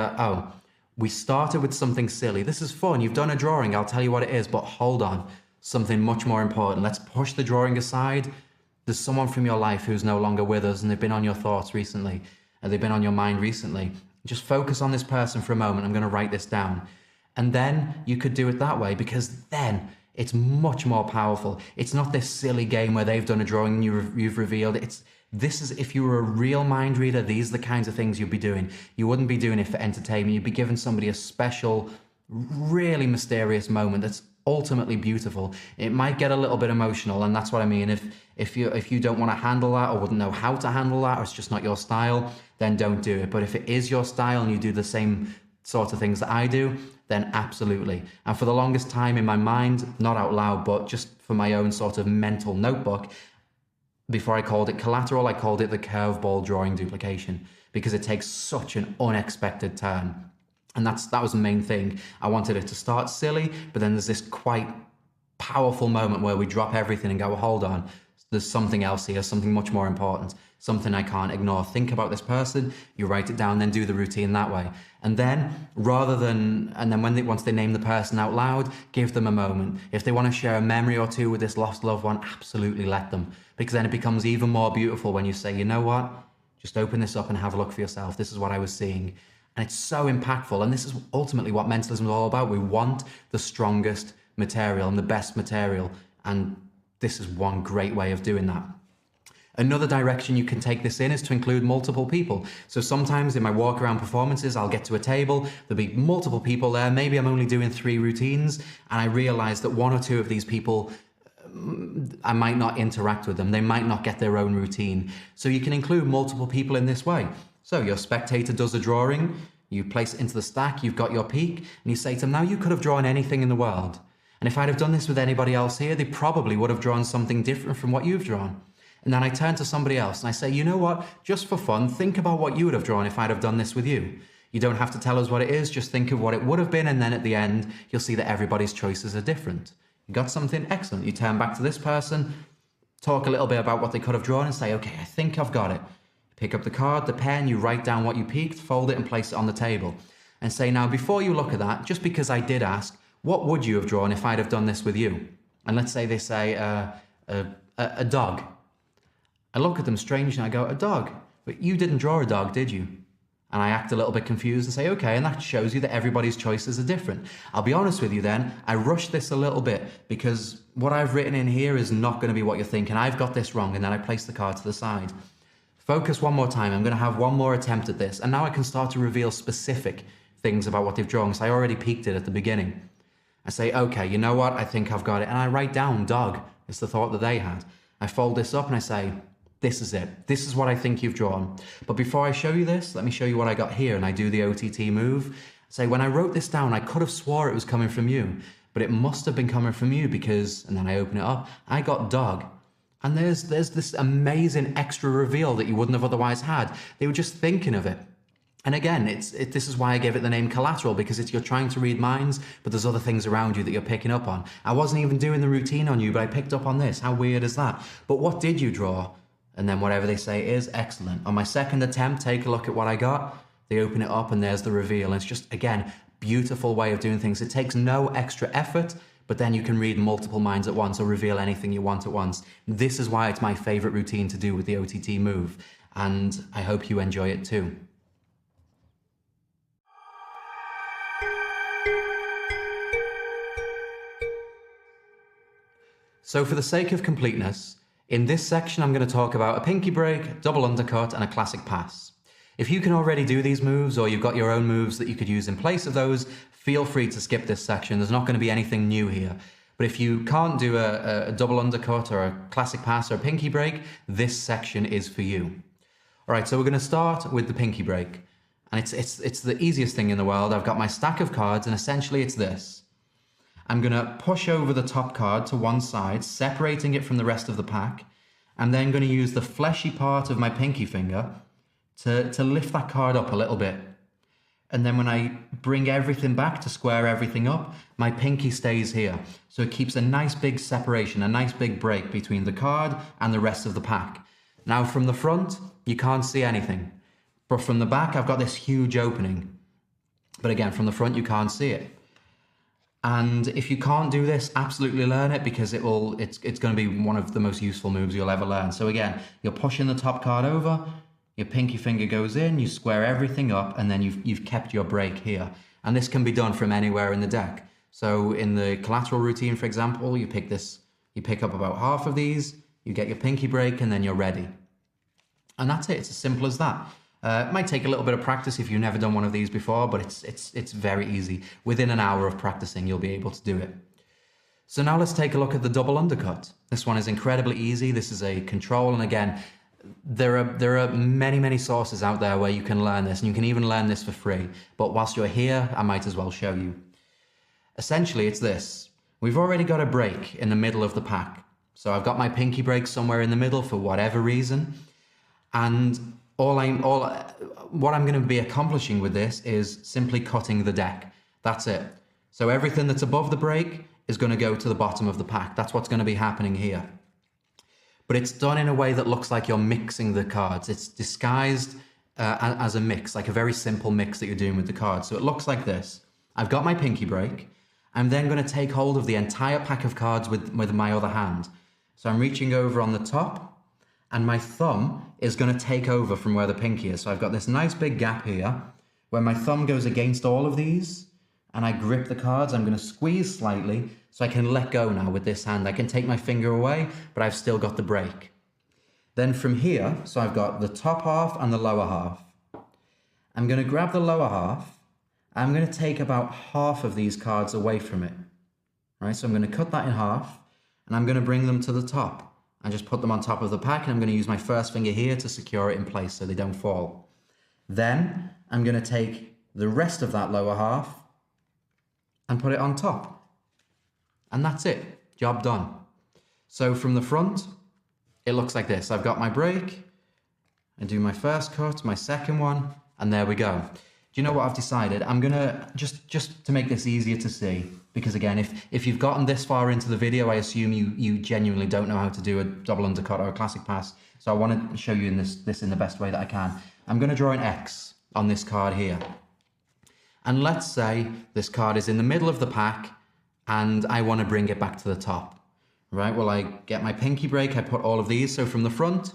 we started with something silly. This is fun. You've done a drawing. I'll tell you what it is, but hold on. Something much more important. Let's push the drawing aside. There's someone from your life who's no longer with us, and they've been on your thoughts recently, and they've been on your mind recently. Just focus on this person for a moment. I'm going to write this down. And then you could do it that way, because then it's much more powerful. It's not this silly game where they've done a drawing and you've revealed it. If you were a real mind reader, these are the kinds of things you'd be doing. You wouldn't be doing it for entertainment. You'd be giving somebody a special, really mysterious moment that's ultimately beautiful. It might get a little bit emotional, and that's what I mean. If you don't want to handle that, or wouldn't know how to handle that, or it's just not your style, then don't do it. But if it is your style and you do the same sort of things that I do, then absolutely. And for the longest time in my mind, not out loud, but just for my own sort of mental notebook, before I called it collateral, I called it the curveball drawing duplication, because it takes such an unexpected turn. And that was the main thing. I wanted it to start silly, but then there's this quite powerful moment where we drop everything and go, well, hold on, there's something else here, something much more important, something I can't ignore. Think about this person, you write it down, then do the routine that way. And then once they name the person out loud, give them a moment. If they want to share a memory or two with this lost loved one, absolutely let them. Because then it becomes even more beautiful when you say, you know what, just open this up and have a look for yourself. This is what I was seeing. And it's so impactful. And this is ultimately what mentalism is all about. We want the strongest material and the best material. And this is one great way of doing that. Another direction you can take this in is to include multiple people. So sometimes in my walk around performances, I'll get to a table, there'll be multiple people there. Maybe I'm only doing 3 routines and I realize that 1 or 2 of these people, I might not interact with them. They might not get their own routine. So you can include multiple people in this way. So your spectator does a drawing, you place it into the stack, you've got your peak, and you say to them, now you could have drawn anything in the world. And if I'd have done this with anybody else here, they probably would have drawn something different from what you've drawn. And then I turn to somebody else and I say, you know what, just for fun, think about what you would have drawn if I'd have done this with you. You don't have to tell us what it is, just think of what it would have been, and then at the end, you'll see that everybody's choices are different. You got something? Excellent. You turn back to this person, talk a little bit about what they could have drawn and say, okay, I think I've got it. Pick up the card, the pen, you write down what you peeked, fold it and place it on the table. And say, now before you look at that, just because I did ask, what would you have drawn if I'd have done this with you? And let's say they say a dog. I look at them strange and I go, a dog? But you didn't draw a dog, did you? And I act a little bit confused and say, okay, and that shows you that everybody's choices are different. I'll be honest with you then, I rushed this a little bit because what I've written in here is not going to be what you're thinking. I've got this wrong, and then I place the card to the side. Focus one more time. I'm going to have one more attempt at this, and now I can start to reveal specific things about what they've drawn, because I already peeked it at the beginning. I say, okay, you know what? I think I've got it. And I write down dog. It's the thought that they had. I fold this up and I say, this is it. This is what I think you've drawn. But before I show you this, let me show you what I got here. And I do the OTT move. Say, when I wrote this down, I could have swore it was coming from you, but it must have been coming from you because, and then I open it up, I got dog. And there's this amazing extra reveal that you wouldn't have otherwise had. They were just thinking of it. And again, this is why I gave it the name collateral, because you're trying to read minds, but there's other things around you that you're picking up on. I wasn't even doing the routine on you, but I picked up on this. How weird is that? But what did you draw? And then whatever they say is excellent. On my second attempt, take a look at what I got. They open it up and there's the reveal. And it's just, again, beautiful way of doing things. It takes no extra effort, but then you can read multiple minds at once or reveal anything you want at once. This is why it's my favorite routine to do with the OTT move. And I hope you enjoy it too. So for the sake of completeness, in this section, I'm going to talk about a pinky break, double undercut, and a classic pass. If you can already do these moves, or you've got your own moves that you could use in place of those, feel free to skip this section. There's not going to be anything new here. But if you can't do a double undercut or a classic pass or a pinky break, this section is for you. All right, so we're going to start with the pinky break. And it's the easiest thing in the world. I've got my stack of cards, and essentially it's this. I'm going to push over the top card to one side, separating it from the rest of the pack. I'm then going to use the fleshy part of my pinky finger to lift that card up a little bit. And then when I bring everything back to square everything up, my pinky stays here. So it keeps a nice big separation, a nice big break between the card and the rest of the pack. Now from the front, you can't see anything. But from the back, I've got this huge opening. But again, from the front, you can't see it. And if you can't do this, absolutely learn it, because it's going to be one of the most useful moves you'll ever learn. So again, you're pushing the top card over, your pinky finger goes in, you square everything up, and then you've kept your break here. And this can be done from anywhere in the deck. So in the collateral routine, for example, you pick up about half of these, you get your pinky break, and then you're ready. And that's it. It's as simple as that. It might take a little bit of practice if you've never done one of these before, but it's very easy. Within an hour of practicing, you'll be able to do it. So now let's take a look at the double undercut. This one is incredibly easy. This is a control, and again, there are many sources out there where you can learn this, and you can even learn this for free. But whilst you're here, I might as well show you. Essentially, it's this. We've already got a break in the middle of the pack. So I've got my pinky break somewhere in the middle for whatever reason, and what I'm going to be accomplishing with this is simply cutting the deck. That's it. So everything that's above the break is going to go to the bottom of the pack. That's what's going to be happening here. But it's done in a way that looks like you're mixing the cards. It's disguised as a mix, like a very simple mix that you're doing with the cards. So it looks like this. I've got my pinky break. I'm then going to take hold of the entire pack of cards with my other hand. So I'm reaching over on the top, and my thumb is going to take over from where the pinky is. So I've got this nice big gap here where my thumb goes against all of these, and I grip the cards. I'm going to squeeze slightly so I can let go now with this hand. I can take my finger away, but I've still got the break. Then from here, so I've got the top half and the lower half. I'm going to grab the lower half. I'm going to take about half of these cards away from it. Right, so I'm going to cut that in half and I'm going to bring them to the top and just put them on top of the pack, and I'm going to use my first finger here to secure it in place so they don't fall. Then I'm going to take the rest of that lower half and put it on top. And that's it. Job done. So from the front, it looks like this. I've got my break. I do my first cut, my second one, and there we go. Do you know what I've decided? I'm going to, just to make this easier to see, because again, if you've gotten this far into the video, I assume you genuinely don't know how to do a double undercut or a classic pass. So I want to show you this in the best way that I can. I'm going to draw an X on this card here. And let's say this card is in the middle of the pack and I want to bring it back to the top. Right, well, I get my pinky break, I put all of these. So from the front,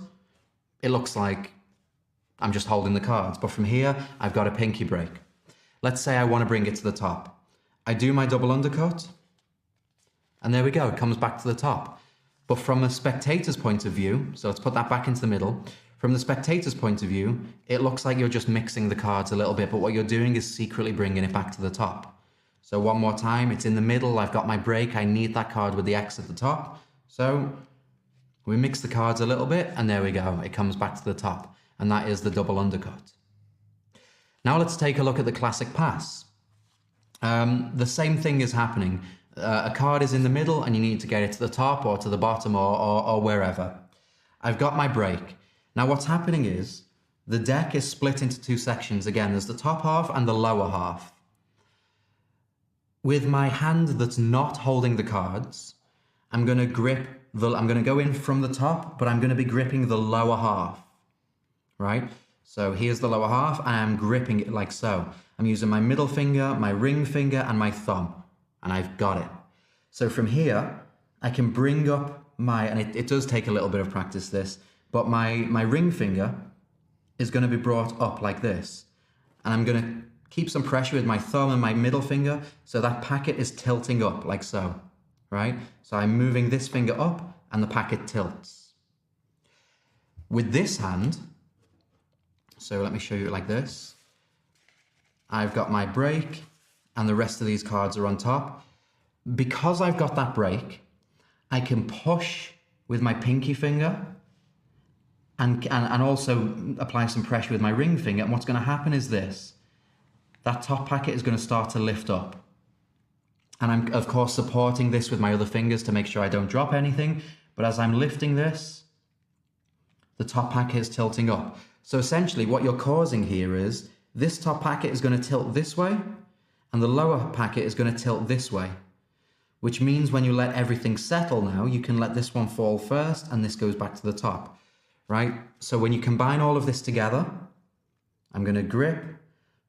it looks like I'm just holding the cards. But from here, I've got a pinky break. Let's say I want to bring it to the top. I do my double undercut, and there we go, it comes back to the top. But from a spectator's point of view, so let's put that back into the middle. From the spectator's point of view, it looks like you're just mixing the cards a little bit, but what you're doing is secretly bringing it back to the top. So one more time, it's in the middle, I've got my break, I need that card with the X at the top. So we mix the cards a little bit, and there we go, it comes back to the top. And that is the double undercut. Now let's take a look at the classic pass. The same thing is happening. A card is in the middle and you need to get it to the top or to the bottom or wherever. I've got my break. Now what's happening is the deck is split into two sections. Again, there's the top half and the lower half. With my hand that's not holding the cards, I'm going to go in from the top, but I'm going to be gripping the lower half. Right? So here's the lower half and I'm gripping it like so. I'm using my middle finger, my ring finger and my thumb, and I've got it. So from here, I can bring up and it does take a little bit of practice this, but my ring finger is going to be brought up like this. And I'm going to keep some pressure with my thumb and my middle finger so that packet is tilting up like so, right? So I'm moving this finger up and the packet tilts. With this hand, so let me show you it like this. I've got my break and the rest of these cards are on top. Because I've got that break, I can push with my pinky finger and also apply some pressure with my ring finger. And what's going to happen is this. That top packet is going to start to lift up. And I'm, of course, supporting this with my other fingers to make sure I don't drop anything. But as I'm lifting this, the top packet is tilting up. So essentially what you're causing here is this top packet is going to tilt this way and the lower packet is going to tilt this way, which means when you let everything settle now, you can let this one fall first and this goes back to the top, right? So when you combine all of this together, I'm going to grip,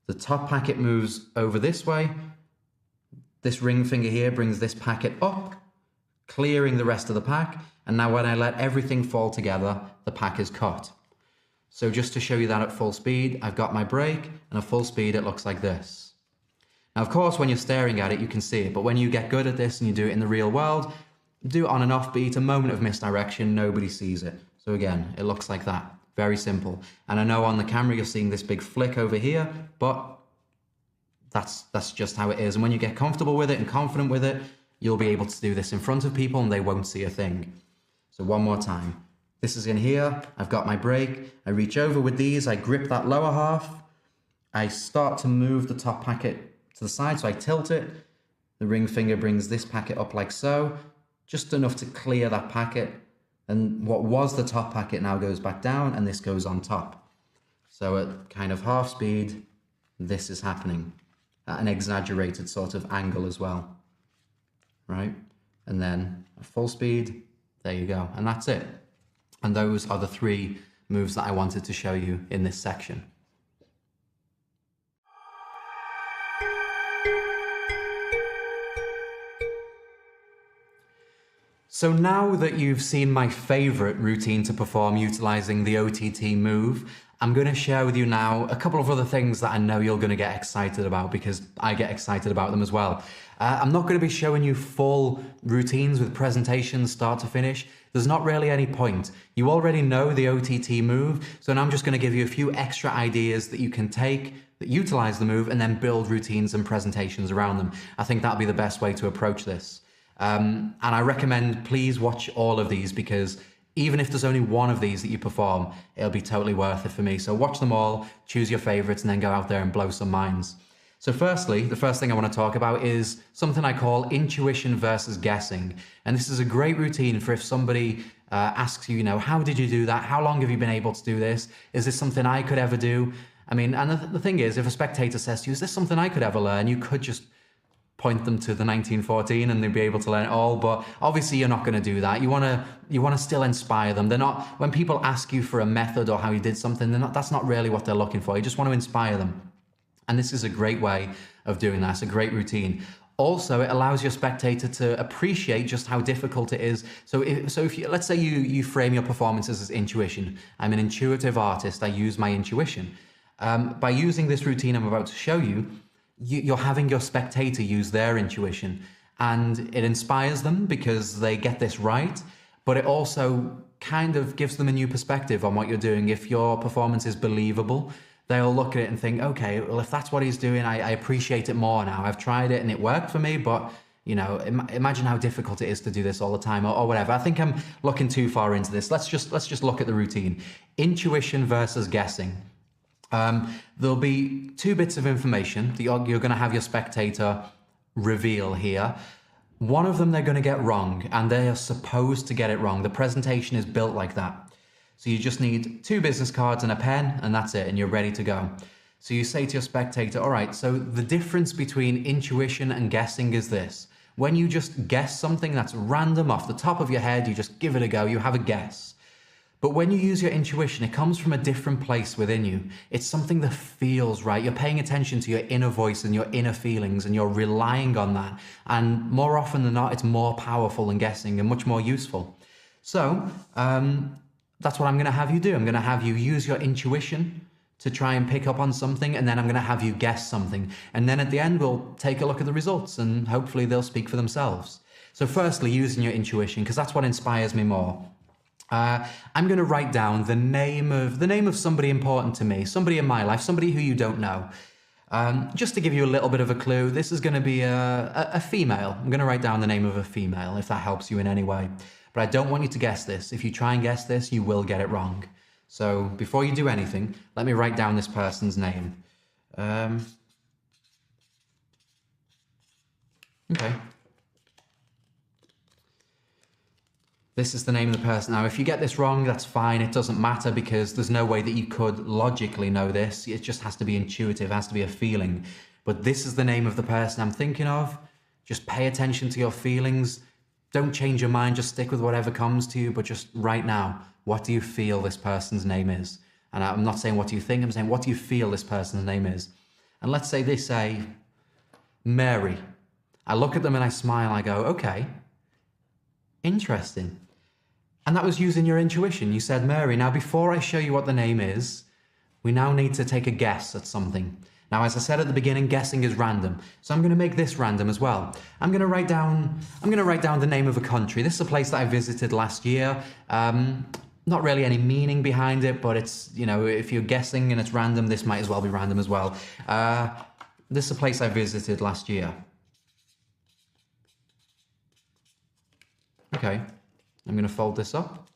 the top packet moves over this way, this ring finger here brings this packet up, clearing the rest of the pack, and now when I let everything fall together, the pack is cut. So just to show you that at full speed, I've got my break, and at full speed it looks like this. Now of course when you're staring at it you can see it, but when you get good at this and you do it in the real world, do it on an offbeat, a moment of misdirection, nobody sees it. So again, it looks like that. Very simple. And I know on the camera you're seeing this big flick over here, but that's just how it is. And when you get comfortable with it and confident with it, you'll be able to do this in front of people and they won't see a thing. So one more time. This is in here, I've got my break, I reach over with these, I grip that lower half, I start to move the top packet to the side, so I tilt it, the ring finger brings this packet up like so, just enough to clear that packet, and what was the top packet now goes back down, and this goes on top. So at kind of half speed, this is happening, at an exaggerated sort of angle as well, right? And then at full speed, there you go, and that's it. And those are the three moves that I wanted to show you in this section. So now that you've seen my favorite routine to perform utilizing the OTT move, I'm going to share with you now a couple of other things that I know you're going to get excited about because I get excited about them as well. I'm not going to be showing you full routines with presentations start to finish. There's not really any point. You already know the OTT move, so now I'm just going to give you a few extra ideas that you can take that utilize the move and then build routines and presentations around them. I think that'll be the best way to approach this. And I recommend please watch all of these because even if there's only one of these that you perform, it'll be totally worth it for me. So watch them all, choose your favorites, and then go out there and blow some minds. So firstly, the first thing I want to talk about is something I call intuition versus guessing. And this is a great routine for if somebody asks you, how did you do that? How long have you been able to do this? Is this something I could ever do? I mean, and the thing is, if a spectator says to you, is this something I could ever learn? You could just point them to the 1914 and they'd be able to learn it all, but obviously you're not going to do that. You want to still inspire them. They're not, when people ask you for a method or how you did something, that's not really what they're looking for. You just want to inspire them. And this is a great way of doing that. It's a great routine. Also, it allows your spectator to appreciate just how difficult it is. So if you, let's say you frame your performances as intuition. I'm an intuitive artist. I use my intuition. By using this routine I'm about to show you, you're having your spectator use their intuition, and it inspires them because they get this right, but it also kind of gives them a new perspective on what you're doing. If your performance is believable, they'll look at it and think, okay, well, if that's what he's doing, I appreciate it more now. I've tried it and it worked for me, but imagine how difficult it is to do this all the time or whatever. I think I'm looking too far into this. Let's just look at the routine. Intuition versus guessing. There'll be two bits of information that you're going to have your spectator reveal here. One of them they're going to get wrong, and they are supposed to get it wrong. The presentation is built like that. So you just need 2 business cards and a pen, and that's it, and you're ready to go. So you say to your spectator, all right, so the difference between intuition and guessing is this. When you just guess something that's random off the top of your head, you just give it a go, you have a guess. But when you use your intuition, it comes from a different place within you. It's something that feels right. You're paying attention to your inner voice and your inner feelings, and you're relying on that. And more often than not, it's more powerful than guessing and much more useful. So that's what I'm going to have you do. I'm going to have you use your intuition to try and pick up on something, and then I'm going to have you guess something. And then at the end, we'll take a look at the results, and hopefully they'll speak for themselves. So firstly, using your intuition, because that's what inspires me more. I'm going to write down the name of somebody important to me, somebody in my life, somebody who you don't know. Just to give you a little bit of a clue, this is going to be a female. I'm going to write down the name of a female, if that helps you in any way. But I don't want you to guess this. If you try and guess this, you will get it wrong. So before you do anything, let me write down this person's name. Okay. This is the name of the person. Now, if you get this wrong, that's fine. It doesn't matter because there's no way that you could logically know this. It just has to be intuitive. It has to be a feeling. But this is the name of the person I'm thinking of. Just pay attention to your feelings. Don't change your mind. Just stick with whatever comes to you. But just right now, what do you feel this person's name is? And I'm not saying what do you think. I'm saying what do you feel this person's name is? And let's say they say Mary. I look at them and I smile. I go, okay, interesting. And that was using your intuition. You said Mary. Now, before I show you what the name is, we now need to take a guess at something. Now, as I said at the beginning, guessing is random. So I'm going to make this random as well. I'm going to write down the name of a country. This is a place that I visited last year. Not really any meaning behind it, but it's, if you're guessing and it's random, this might as well be random as well. This is a place I visited last year. Okay. I'm going to fold this up.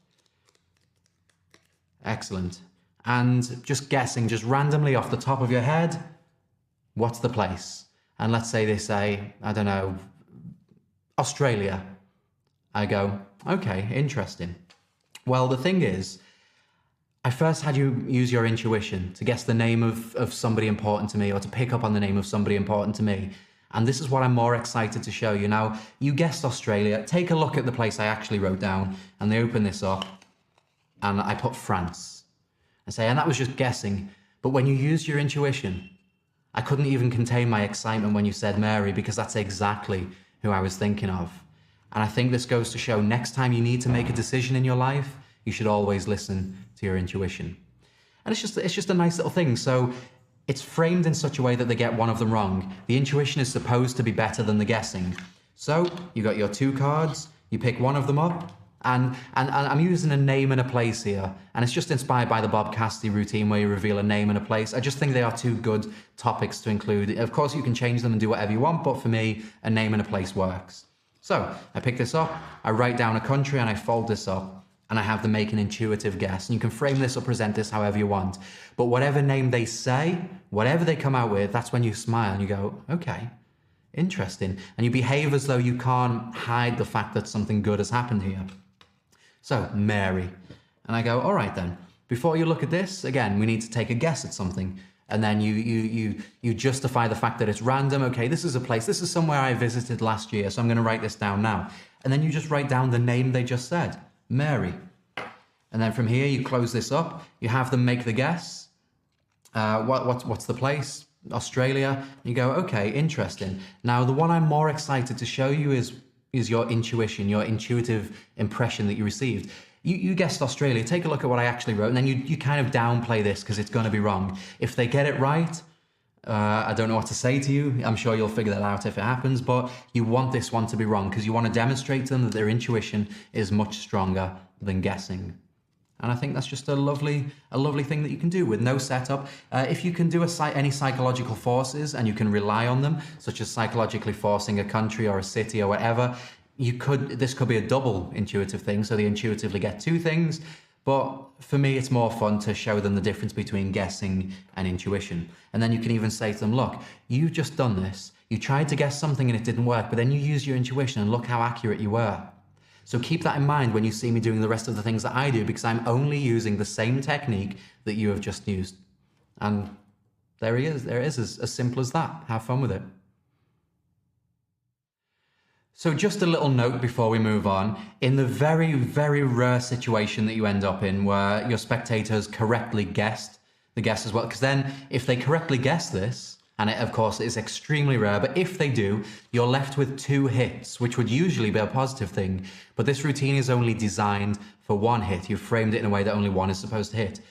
Excellent. And just guessing, just randomly off the top of your head, what's the place? And let's say they say, I don't know, Australia. I go, okay, interesting. Well, the thing is, I first had you use your intuition to guess the name of somebody important to me, or to pick up on the name of somebody important to me. And this is what I'm more excited to show you. Now, you guessed Australia. Take a look at the place I actually wrote down. And they open this up. And I put France. I say, and that was just guessing. But when you used your intuition, I couldn't even contain my excitement when you said Mary, because that's exactly who I was thinking of. And I think this goes to show next time you need to make a decision in your life, you should always listen to your intuition. And it's just a nice little thing. So it's framed in such a way that they get one of them wrong. The intuition is supposed to be better than the guessing. So you got your 2 cards, you pick one of them up, and I'm using a name and a place here, and it's just inspired by the Bob Cassidy routine where you reveal a name and a place. I just think they are 2 good topics to include. Of course, you can change them and do whatever you want, but for me, a name and a place works. So I pick this up, I write down a country, and I fold this up, and I have them make an intuitive guess. And you can frame this or present this however you want. But whatever name they say, whatever they come out with, that's when you smile and you go, okay, interesting. And you behave as though you can't hide the fact that something good has happened here. So, Mary. And I go, all right then, before you look at this, again, we need to take a guess at something. And then you justify the fact that it's random. Okay, this is a place, this is somewhere I visited last year, so I'm going to write this down now. And then you just write down the name they just said, Mary. And then from here, you close this up, you have them make the guess. What's the place? Australia. You go, okay, interesting. Now, the one I'm more excited to show you is your intuition, your intuitive impression that you received. You guessed Australia. Take a look at what I actually wrote, and then you kind of downplay this because it's going to be wrong. If they get it right, I don't know what to say to you. I'm sure you'll figure that out if it happens, but you want this one to be wrong because you want to demonstrate to them that their intuition is much stronger than guessing. And I think that's just a lovely thing that you can do with no setup. If you can do any psychological forces and you can rely on them, such as psychologically forcing a country or a city or whatever, this could be a double intuitive thing, so they intuitively get 2 things. But for me, it's more fun to show them the difference between guessing and intuition. And then you can even say to them, look, you've just done this. You tried to guess something and it didn't work, but then you used your intuition and look how accurate you were. So keep that in mind when you see me doing the rest of the things that I do, because I'm only using the same technique that you have just used. And there it is, as simple as that. Have fun with it. So just a little note before we move on. In the very, very rare situation that you end up in where your spectators correctly guessed the guess as well, because then if they correctly guess this, and it, of course, is extremely rare, but if they do, you're left with 2 hits, which would usually be a positive thing. But this routine is only designed for 1 hit. You've framed it in a way that only 1 is supposed to hit.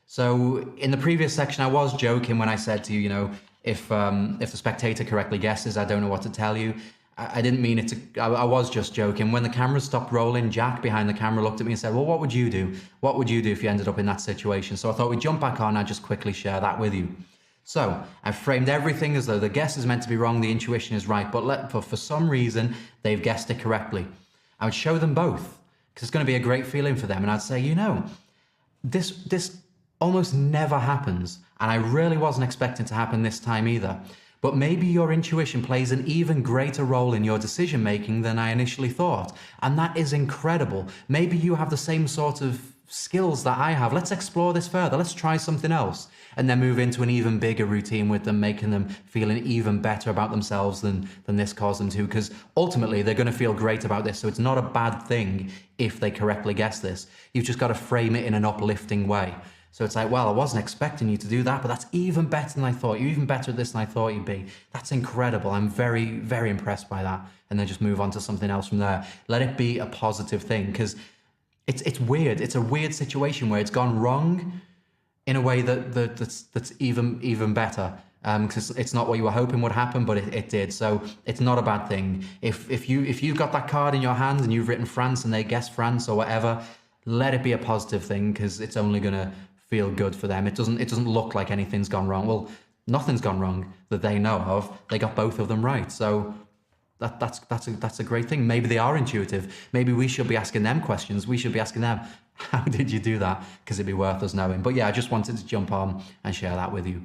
So in the previous section, I was joking when I said to you, if the spectator correctly guesses, I don't know what to tell you. I didn't mean it to, I was just joking. When the camera stopped rolling, Jack behind the camera looked at me and said, well, what would you do? What would you do if you ended up in that situation? So I thought we'd jump back on, I'd just quickly share that with you. So I've framed everything as though the guess is meant to be wrong, the intuition is right, but for some reason, they've guessed it correctly. I would show them both, because it's going to be a great feeling for them. And I'd say, this almost never happens. And I really wasn't expecting to happen this time either. But maybe your intuition plays an even greater role in your decision making than I initially thought. And that is incredible. Maybe you have the same sort of skills that I have. Let's explore this further. Let's try something else. And then move into an even bigger routine with them, making them feeling even better about themselves than this caused them to. Because ultimately, they're going to feel great about this. So it's not a bad thing if they correctly guess this. You've just got to frame it in an uplifting way. So it's like, well, I wasn't expecting you to do that, but that's even better than I thought. You're even better at this than I thought you'd be. That's incredible. I'm very, very impressed by that. And then just move on to something else from there. Let it be a positive thing, because it's weird. It's a weird situation where it's gone wrong in a way that's even better. Because it's not what you were hoping would happen, but it did. So it's not a bad thing. If you've got that card in your hand and you've written France and they guess France or whatever, let it be a positive thing, because it's only gonna feel good for them. It doesn't look like anything's gone wrong. Well, nothing's gone wrong that they know of. They got both of them right. So that's a great thing. Maybe they are intuitive. Maybe we should be asking them questions. We should be asking them, how did you do that? Because it'd be worth us knowing. But yeah, I just wanted to jump on and share that with you.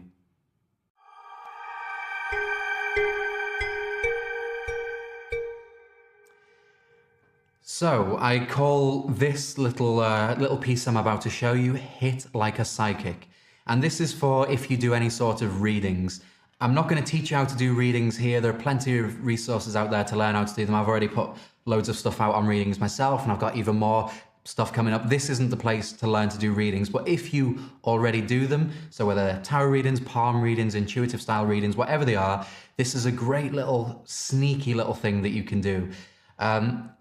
So I call this little piece I'm about to show you Hit Like a Psychic. And this is for if you do any sort of readings. I'm not going to teach you how to do readings here. There are plenty of resources out there to learn how to do them. I've already put loads of stuff out on readings myself, and I've got even more stuff coming up. This isn't the place to learn to do readings, but if you already do them, so whether they're tarot readings, palm readings, intuitive style readings, whatever they are, this is a great little sneaky little thing that you can do.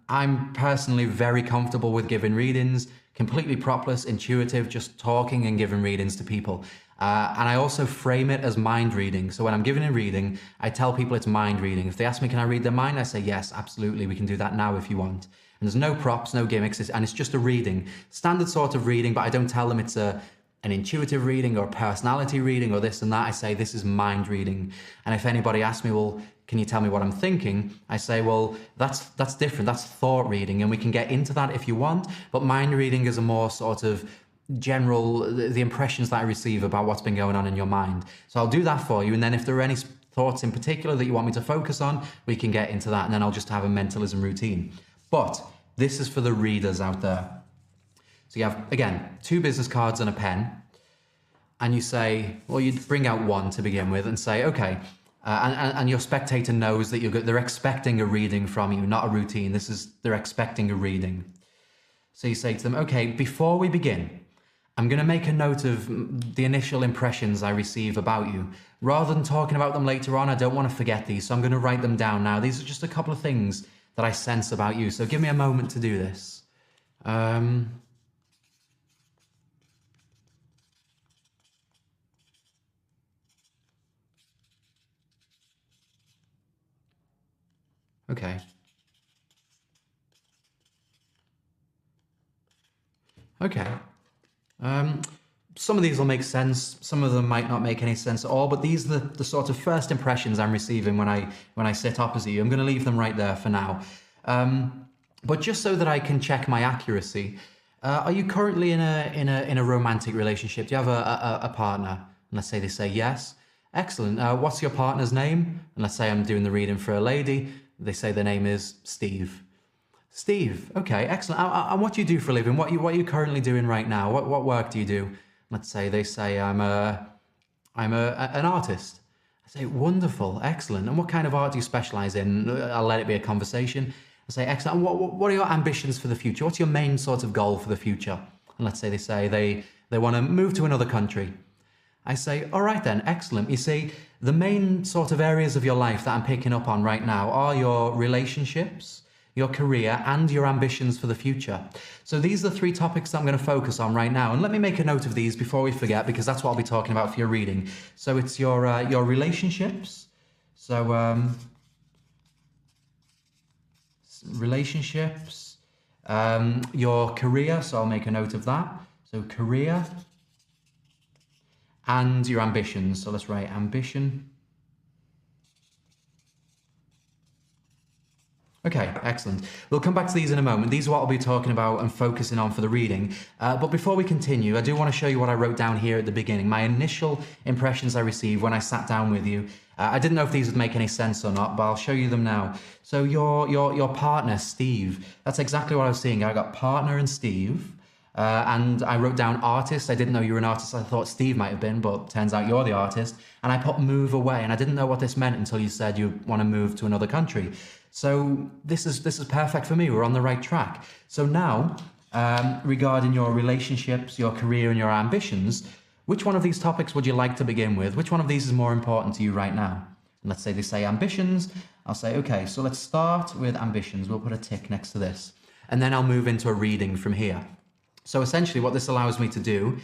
I'm personally very comfortable with giving readings completely propless, intuitive, just talking and giving readings to people. And I also frame it as mind reading. So when I'm giving a reading, I tell people it's mind reading. If they ask me, can I read their mind? I say, yes, absolutely. We can do that now if you want. And there's no props, no gimmicks, and it's just a reading. Standard sort of reading, but I don't tell them it's an intuitive reading or a personality reading or this and that. I say, this is mind reading. And if anybody asks me, well, can you tell me what I'm thinking? I say, well, that's different. That's thought reading, and we can get into that if you want. But mind reading is a more sort of general, the impressions that I receive about what's been going on in your mind. So I'll do that for you. And then if there are any thoughts in particular that you want me to focus on, we can get into that. And then I'll just have a mentalism routine. But this is for the readers out there. So you have, again, 2 business cards and a pen. And you say, well, you bring out one to begin with and say, okay, and your spectator knows that they're expecting a reading from you, not a routine. They're expecting a reading. So you say to them, okay, before we begin, I'm going to make a note of the initial impressions I receive about you. Rather than talking about them later on, I don't want to forget these, so I'm going to write them down now. These are just a couple of things that I sense about you. So give me a moment to do this. Okay. Okay. Some of these will make sense. Some of them might not make any sense at all. But these are the sort of first impressions I'm receiving when I sit opposite you. I'm going to leave them right there for now. But just so that I can check my accuracy, are you currently in a romantic relationship? Do you have a partner? And let's say they say yes. Excellent. What's your partner's name? And let's say I'm doing the reading for a lady. They say their name is Steve. Steve, okay, excellent. And what do you do for a living? What are you currently doing right now? What work do you do? Let's say they say I'm an artist. I say wonderful, excellent. And what kind of art do you specialize in? I'll let it be a conversation. I say excellent. And what are your ambitions for the future? What's your main sort of goal for the future? And let's say they say they want to move to another country. I say, all right then, excellent. You see, the main sort of areas of your life that I'm picking up on right now are your relationships, your career, and your ambitions for the future. So these are the 3 topics that I'm going to focus on right now. And let me make a note of these before we forget, because that's what I'll be talking about for your reading. So it's your relationships. So relationships, your career. So I'll make a note of that. So career. And your ambitions. So let's write ambition. Okay, excellent. We'll come back to these in a moment. These are what I'll be talking about and focusing on for the reading. But before we continue, I do want to show you what I wrote down here at the beginning. My initial impressions I received when I sat down with you. I didn't know if these would make any sense or not, but I'll show you them now. So your partner, Steve, that's exactly what I was seeing. I got partner and Steve. And I wrote down artist. I didn't know you were an artist. I thought Steve might have been, but turns out you're the artist. And I put move away, and I didn't know what this meant until you said you want to move to another country. So this is perfect for me. We're on the right track. So now, regarding your relationships, your career, and your ambitions, which one of these topics would you like to begin with? Which one of these is more important to you right now? And let's say they say ambitions. I'll say, okay, so let's start with ambitions. We'll put a tick next to this. And then I'll move into a reading from here. So essentially what this allows me to do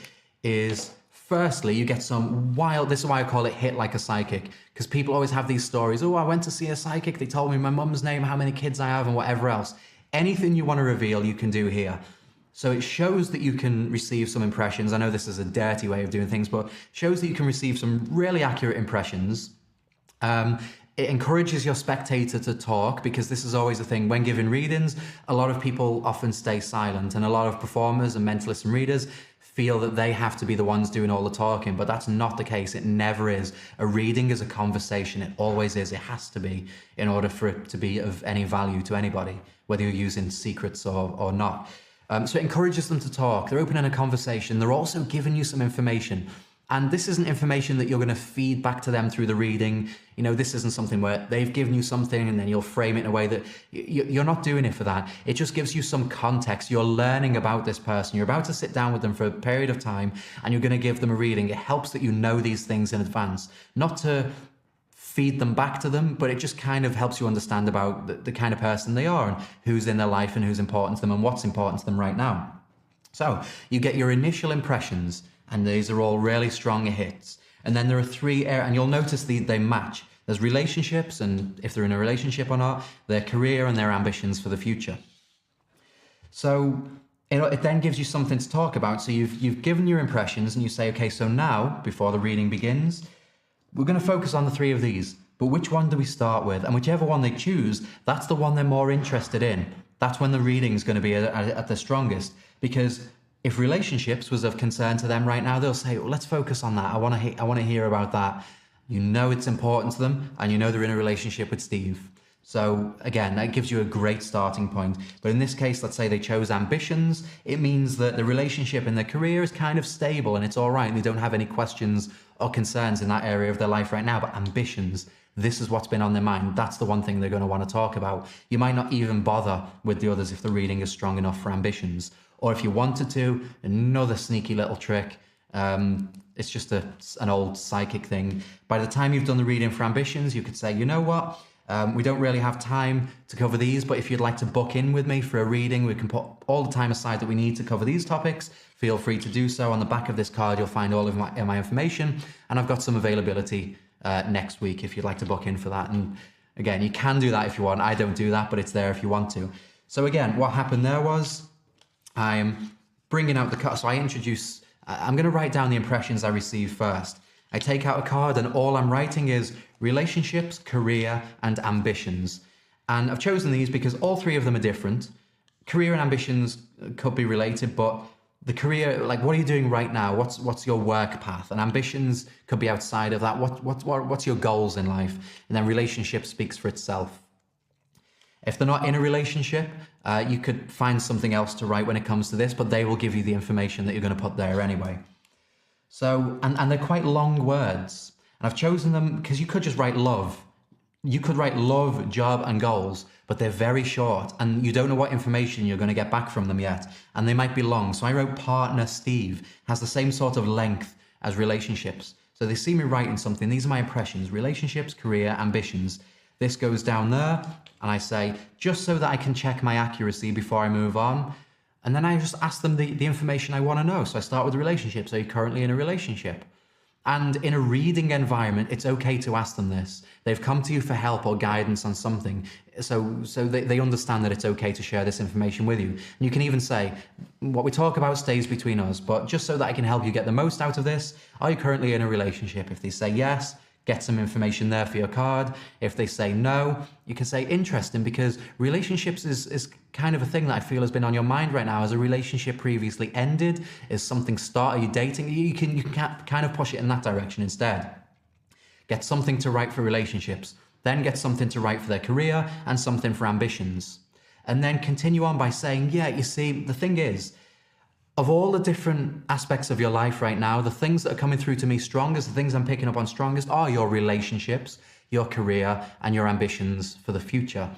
is, firstly, you get some wild, this is why I call it hit like a psychic, because people always have these stories. Oh, I went to see a psychic. They told me my mum's name, how many kids I have, and whatever else. Anything you want to reveal, you can do here. So it shows that you can receive some impressions. I know this is a dirty way of doing things, but shows that you can receive some really accurate impressions. It encourages your spectator to talk, because this is always a thing. When giving readings, a lot of people often stay silent, and a lot of performers and mentalists and readers feel that they have to be the ones doing all the talking, but that's not the case. It never is. A reading is a conversation. It always is. It has to be, in order for it to be of any value to anybody, whether you're using secrets or not. So it encourages them to talk. They're opening a conversation. They're also giving you some information. And this isn't information that you're going to feed back to them through the reading. You know, this isn't something where they've given you something and then you'll frame it in a way that you're not doing it for that. It just gives you some context. You're learning about this person. You're about to sit down with them for a period of time and you're going to give them a reading. It helps that you know these things in advance, not to feed them back to them, but it just kind of helps you understand about the kind of person they are and who's in their life and who's important to them and what's important to them right now. So you get your initial impressions, and these are all really strong hits. And then there are three areas, and you'll notice they match. There's relationships, and if they're in a relationship or not, their career and their ambitions for the future. So it then gives you something to talk about. So you've given your impressions, and you say, okay, so now, before the reading begins, we're going to focus on the three of these. But which one do we start with? And whichever one they choose, that's the one they're more interested in. That's when the reading's going to be at the strongest. Because if relationships was of concern to them right now, they'll say, well, let's focus on that. I want to hear about that. You know it's important to them, and you know they're in a relationship with Steve. So again, that gives you a great starting point. But in this case, let's say they chose ambitions. It means that the relationship in their career is kind of stable and it's all right. They don't have any questions or concerns in that area of their life right now. But ambitions, this is what's been on their mind. That's the one thing they're going to want to talk about. You might not even bother with the others if the reading is strong enough for ambitions. Or if you wanted to, another sneaky little trick. It's just an old psychic thing. By the time you've done the reading for ambitions, you could say, you know what? We don't really have time to cover these, but if you'd like to book in with me for a reading, we can put all the time aside that we need to cover these topics. Feel free to do so. On the back of this card, you'll find all of my information, and I've got some availability next week if you'd like to book in for that. And again, you can do that if you want. I don't do that, but it's there if you want to. So again, what happened there was I'm bringing out the card. So I'm going to write down the impressions I received first. I take out a card and all I'm writing is relationships, career, and ambitions. And I've chosen these because all three of them are different. Career and ambitions could be related, but the career, like what are you doing right now? What's your work path? And ambitions could be outside of that. What's your goals in life? And then relationship speaks for itself. If they're not in a relationship, you could find something else to write when it comes to this, but they will give you the information that you're going to put there anyway. So, and they're quite long words. And I've chosen them because you could just write love. You could write love, job, and goals, but they're very short and you don't know what information you're going to get back from them yet. And they might be long. So I wrote partner Steve, has the same sort of length as relationships. So they see me writing something. These are my impressions: relationships, career, ambitions. This goes down there, and I say, just so that I can check my accuracy before I move on. And then I just ask them the information I want to know. So I start with relationships. Are you currently in a relationship? And in a reading environment, it's okay to ask them this. They've come to you for help or guidance on something. So they understand that it's okay to share this information with you. And you can even say, what we talk about stays between us, but just so that I can help you get the most out of this, are you currently in a relationship? If they say yes, get some information there for your card. If they say no, you can say interesting, because relationships is kind of a thing that I feel has been on your mind right now. Has a relationship previously ended? Is something start? Are you dating? You can kind of push it in that direction instead. Get something to write for relationships, then get something to write for their career and something for ambitions. And then continue on by saying, yeah, you see, the thing is, of all the different aspects of your life right now, the things that are coming through to me strongest, the things I'm picking up on strongest, are your relationships, your career, and your ambitions for the future.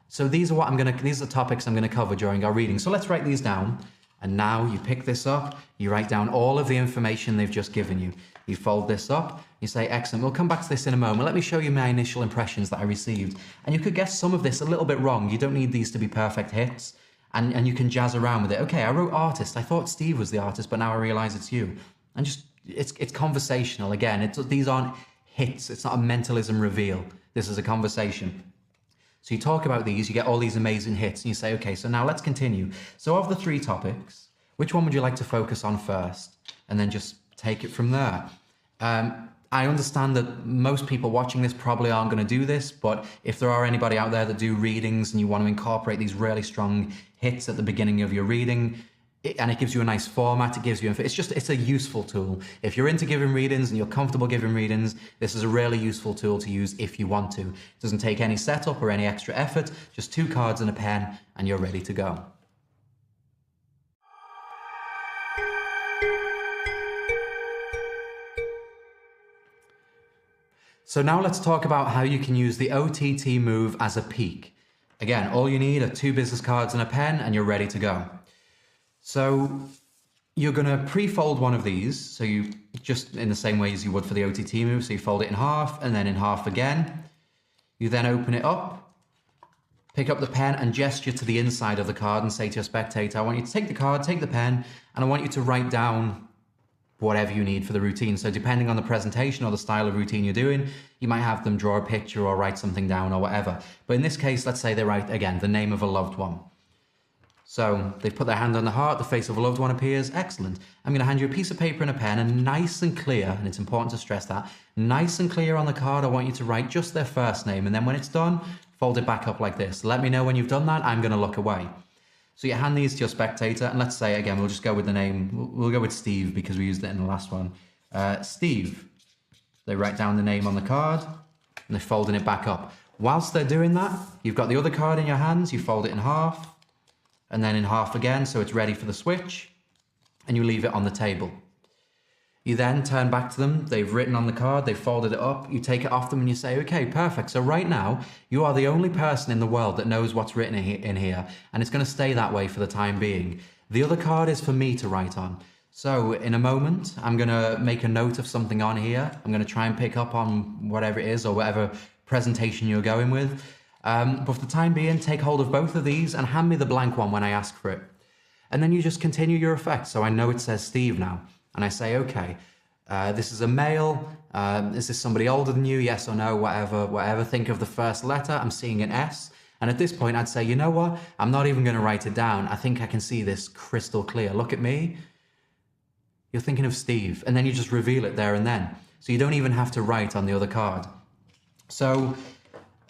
So these are topics I'm gonna cover during our reading. So let's write these down. And now you pick this up, you write down all of the information they've just given you. You fold this up, you say, excellent, we'll come back to this in a moment. Let me show you my initial impressions that I received. And you could guess some of this a little bit wrong. You don't need these to be perfect hits. And you can jazz around with it. Okay, I wrote artist. I thought Steve was the artist, but now I realize it's you. And just, it's conversational. Again, these aren't hits. It's not a mentalism reveal. This is a conversation. So you talk about these, you get all these amazing hits, and you say, okay, so now let's continue. So of the three topics, which one would you like to focus on first? And then just take it from there. I understand that most people watching this probably aren't going to do this, but if there are anybody out there that do readings and you want to incorporate these really strong hits at the beginning of your reading, and it gives you a nice format, it gives you, it's a useful tool. If you're into giving readings and you're comfortable giving readings, this is a really useful tool to use if you want to. It doesn't take any setup or any extra effort, just 2 cards and a pen, and you're ready to go. So now let's talk about how you can use the OTT move as a peek. Again, all you need are 2 business cards and a pen, and you're ready to go. So you're going to pre-fold one of these. So you just in the same way as you would for the OTT move. So you fold it in half and then in half again. You then open it up pick up the pen and gesture to the inside of the card and say to your spectator, I want you to take the card, take the pen, and I want you to write down whatever you need for the routine. So depending on the presentation or the style of routine you're doing, you might have them draw a picture or write something down or whatever. But in this case, let's say they write, again, the name of a loved one. So they've put their hand on the heart, the face of a loved one appears. Excellent. I'm going to hand you a piece of paper and a pen, and nice and clear, and it's important to stress that, nice and clear on the card, I want you to write just their first name. And then when it's done, fold it back up like this. Let me know when you've done that. I'm going to look away. So you hand these to your spectator, and let's say, again, we'll just go with the name. We'll go with Steve because we used it in the last one. Steve. They write down the name on the card, and they're folding it back up. Whilst they're doing that, you've got the other card in your hands. You fold it in half, and then in half again, so it's ready for the switch, and you leave it on the table. You then turn back to them, they've written on the card, they've folded it up, you take it off them and you say, okay, perfect. So right now, you are the only person in the world that knows what's written in here, and it's gonna stay that way for the time being. The other card is for me to write on. So in a moment, I'm gonna make a note of something on here. I'm gonna try and pick up on whatever it is or whatever presentation you're going with. But for the time being, take hold of both of these and hand me the blank one when I ask for it. And then you just continue your effect. So I know it says Steve now. And I say, okay, this is a male. Is this somebody older than you? Yes or no, whatever. Think of the first letter. I'm seeing an S. And at this point, I'd say, you know what? I'm not even going to write it down. I think I can see this crystal clear. Look at me. You're thinking of Steve. And then you just reveal it there and then. So you don't even have to write on the other card. So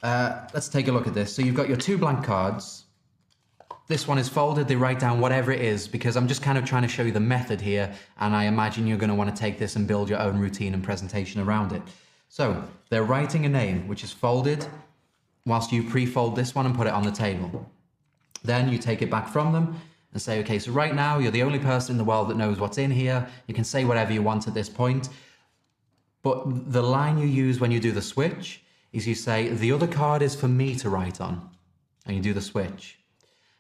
let's take a look at this. So you've got your two blank cards. This one is folded. They write down whatever it is because I'm just kind of trying to show you the method here. And I imagine you're going to want to take this and build your own routine and presentation around it. So they're writing a name, which is folded, whilst you pre-fold this one and put it on the table. Then you take it back from them and say, okay, so right now you're the only person in the world that knows what's in here. You can say whatever you want at this point. But the line you use when you do the switch is you say, the other card is for me to write on. And you do the switch.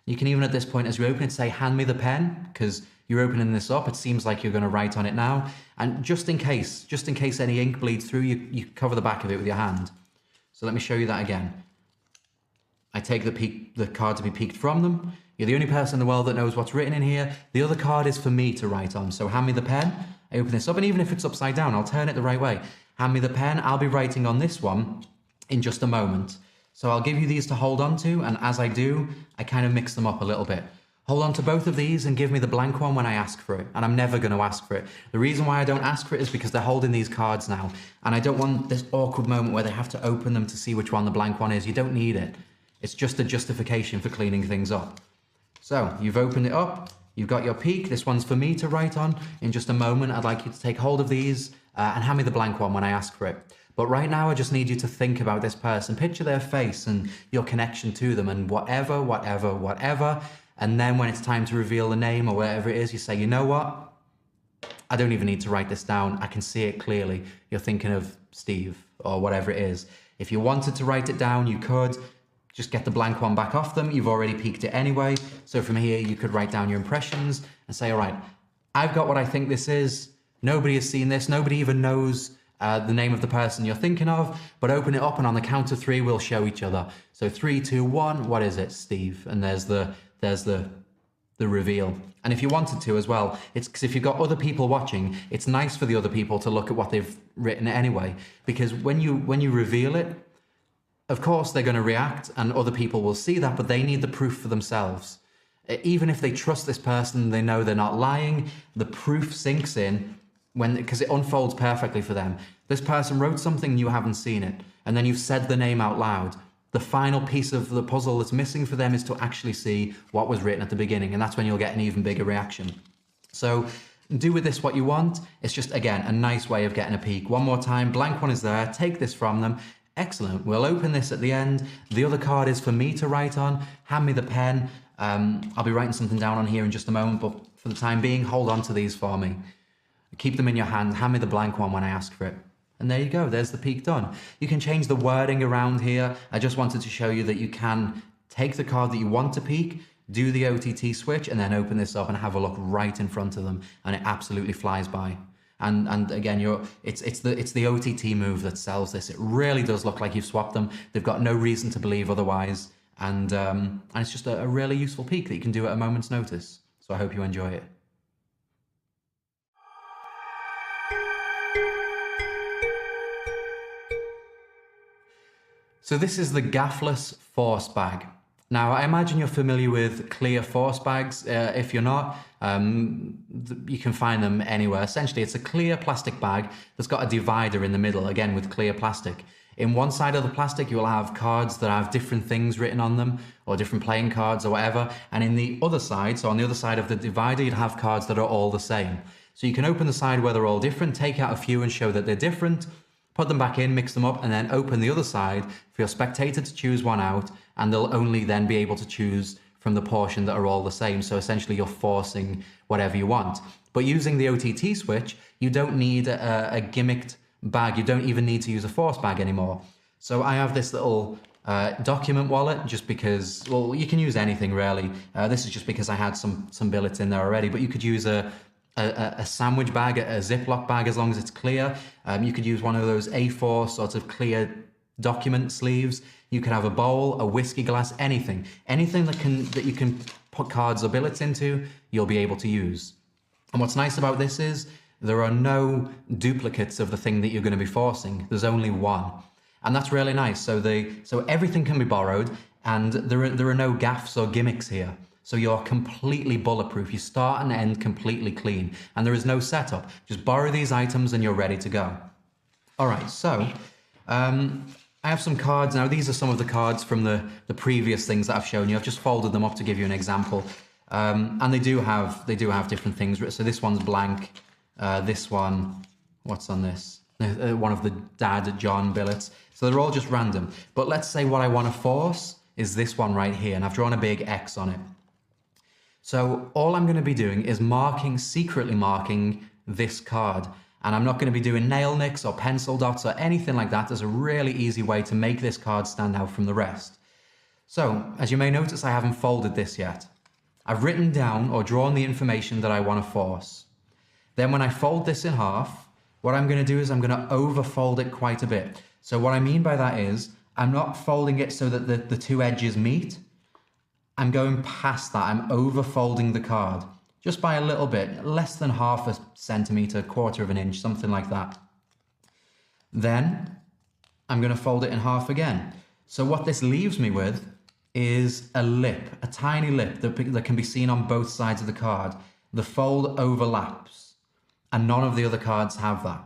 You can even at this point, as you open it, say, hand me the pen, because you're opening this up. It seems like you're going to write on it now. And just in case any ink bleeds through, you cover the back of it with your hand. So let me show you that again. I take the card to be peeked from them. You're the only person in the world that knows what's written in here. The other card is for me to write on. So hand me the pen. I open this up, and even if it's upside down, I'll turn it the right way. Hand me the pen. I'll be writing on this one in just a moment. So I'll give you these to hold on to, and as I do, I kind of mix them up a little bit. Hold on to both of these and give me the blank one when I ask for it, and I'm never going to ask for it. The reason why I don't ask for it is because they're holding these cards now, and I don't want this awkward moment where they have to open them to see which one the blank one is. You don't need it. It's just a justification for cleaning things up. So you've opened it up, you've got your peek. This one's for me to write on. In just a moment, I'd like you to take hold of these and hand me the blank one when I ask for it. But right now, I just need you to think about this person, picture their face and your connection to them and whatever. And then when it's time to reveal the name or whatever it is, you say, you know what? I don't even need to write this down. I can see it clearly. You're thinking of Steve or whatever it is. If you wanted to write it down, you could. Just get the blank one back off them. You've already peeked it anyway. So from here, you could write down your impressions and say, all right, I've got what I think this is. Nobody has seen this. Nobody even knows the name of the person you're thinking of, but open it up and on the count of three, we'll show each other. So 3, 2, 1, what is it, Steve? And there's the reveal. And if you wanted to as well, it's because if you've got other people watching, it's nice for the other people to look at what they've written anyway, because when you reveal it, of course they're going to react and other people will see that, but they need the proof for themselves. Even if they trust this person, they know they're not lying, the proof sinks in because it unfolds perfectly for them. This person wrote something and you haven't seen it, and then you've said the name out loud. The final piece of the puzzle that's missing for them is to actually see what was written at the beginning, and that's when you'll get an even bigger reaction. So do with this what you want. It's just, again, a nice way of getting a peek. One more time, blank one is there, take this from them. Excellent, we'll open this at the end. The other card is for me to write on. Hand me the pen. I'll be writing something down on here in just a moment, but for the time being, hold on to these for me. Keep them in your hand, hand me the blank one when I ask for it. And there you go, there's the peek done. You can change the wording around here. I just wanted to show you that you can take the card that you want to peek, do the OTT switch, and then open this up and have a look right in front of them, and it absolutely flies by. And again, it's the OTT move that sells this. It really does look like you've swapped them. They've got no reason to believe otherwise. And it's just a really useful peek that you can do at a moment's notice. So I hope you enjoy it. So this is the gaffless force bag. Now, I imagine you're familiar with clear force bags. If you're not, you can find them anywhere. Essentially, it's a clear plastic bag that's got a divider in the middle, again, with clear plastic. In one side of the plastic, you'll have cards that have different things written on them, or different playing cards or whatever. And in the other side, so on the other side of the divider, you'd have cards that are all the same. So you can open the side where they're all different, take out a few and show that they're different, put them back in, mix them up, and then open the other side for your spectator to choose one out, and they'll only then be able to choose from the portion that are all the same. So essentially you're forcing whatever you want. But using the OTT switch, you don't need a gimmicked bag. You don't even need to use a force bag anymore. So I have this little document wallet just because, well, you can use anything really. This is just because I had some billets in there already, but you could use a sandwich bag, a Ziploc bag, as long as it's clear. You could use one of those A4 sort of clear document sleeves. You could have a bowl, a whiskey glass, anything that you can put cards or billets into, you'll be able to use. And what's nice about this is there are no duplicates of the thing that you're going to be forcing. There's only one, and that's really nice. So everything can be borrowed, and there are no gaffs or gimmicks here. So you're completely bulletproof. You start and end completely clean, and there is no setup. Just borrow these items and you're ready to go. All right, so I have some cards. Now, these are some of the cards from the previous things that I've shown you. I've just folded them up to give you an example. And they do have different things. So this one's blank. This one, what's on this? One of the Dad John billets. So they're all just random. But let's say what I want to force is this one right here, and I've drawn a big X on it. So all I'm going to be doing is secretly marking this card. And I'm not going to be doing nail nicks or pencil dots or anything like that. There's a really easy way to make this card stand out from the rest. So, as you may notice, I haven't folded this yet. I've written down or drawn the information that I want to force. Then when I fold this in half, what I'm going to do is I'm going to overfold it quite a bit. So what I mean by that is I'm not folding it so that the two edges meet. I'm going past that. I'm overfolding the card. Just by a little bit, less than half a centimetre, quarter of an inch, something like that. Then I'm going to fold it in half again. So what this leaves me with is a lip, a tiny lip that can be seen on both sides of the card. The fold overlaps, and none of the other cards have that.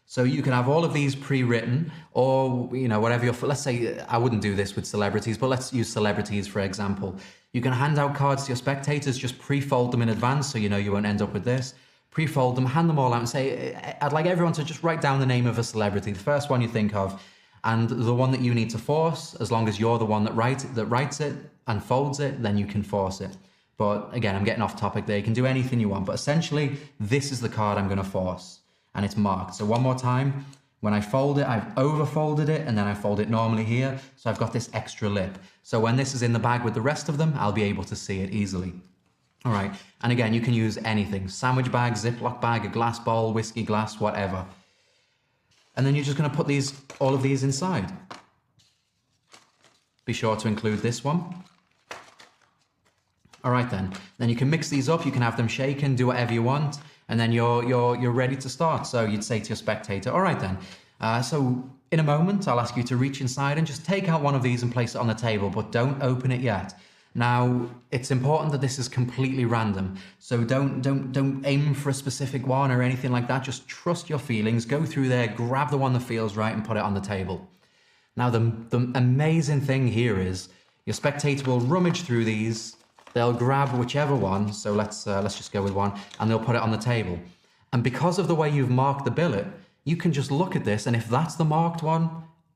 So you can have all of these pre-written, or whatever let's say I wouldn't do this with celebrities, but let's use celebrities for example. You can hand out cards to your spectators, just pre-fold them in advance so you know you won't end up with this. Pre-fold them, hand them all out and say, I'd like everyone to just write down the name of a celebrity, the first one you think of, and the one that you need to force. As long as you're the one that writes it and folds it, then you can force it. But again, I'm getting off topic there. You can do anything you want, but essentially this is the card I'm going to force, and it's marked. So one more time. When I fold it, I've overfolded it, and then I fold it normally here. So I've got this extra lip. So when this is in the bag with the rest of them, I'll be able to see it easily. All right. And again, you can use anything. Sandwich bag, Ziploc bag, a glass bowl, whiskey glass, whatever. And then you're just going to put all of these inside. Be sure to include this one. All right then. Then you can mix these up. You can have them shaken, do whatever you want. And then you're ready to start. So you'd say to your spectator, all right then. So in a moment, I'll ask you to reach inside and just take out one of these and place it on the table, but don't open it yet. Now, it's important that this is completely random. So don't aim for a specific one or anything like that. Just trust your feelings, go through there, grab the one that feels right and put it on the table. Now, the amazing thing here is your spectator will rummage through these. They'll grab whichever one, so let's just go with one, and they'll put it on the table. And because of the way you've marked the billet, you can just look at this, and if that's the marked one,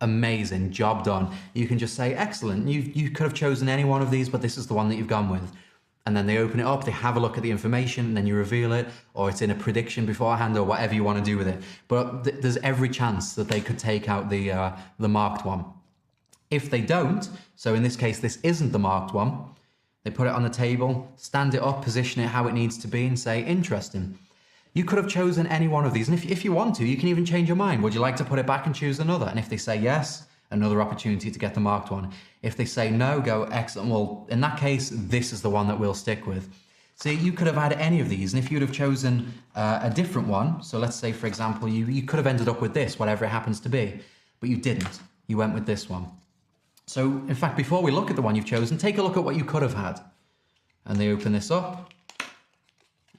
amazing, job done. You can just say, excellent, you could have chosen any one of these, but this is the one that you've gone with. And then they open it up, they have a look at the information, and then you reveal it, or it's in a prediction beforehand, or whatever you want to do with it. But there's every chance that they could take out the marked one. If they don't, so in this case, this isn't the marked one, they put it on the table, stand it up, position it how it needs to be, and say, interesting. You could have chosen any one of these, and if you want to, you can even change your mind. Would you like to put it back and choose another? And if they say yes, another opportunity to get the marked one. If they say no, go excellent. Well, in that case, this is the one that we'll stick with. See, you could have had any of these, and if you'd have chosen a different one, so let's say, for example, you could have ended up with this, whatever it happens to be, but you didn't. You went with this one. So, in fact, before we look at the one you've chosen, take a look at what you could have had. And they open this up,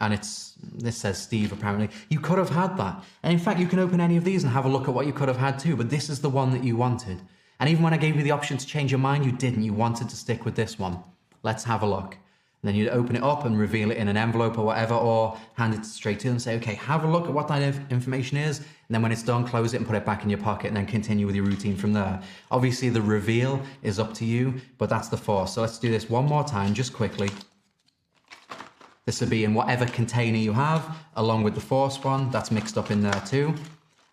and this says Steve, apparently. You could have had that. And in fact, you can open any of these and have a look at what you could have had too, but this is the one that you wanted. And even when I gave you the option to change your mind, you didn't. You wanted to stick with this one. Let's have a look. And then you'd open it up and reveal it in an envelope or whatever, or hand it straight to them and say, okay, have a look at what that information is. And then when it's done, close it and put it back in your pocket and then continue with your routine from there. Obviously, the reveal is up to you, but that's the force. So let's do this one more time, just quickly. This will be in whatever container you have, along with the force one. That's mixed up in there too.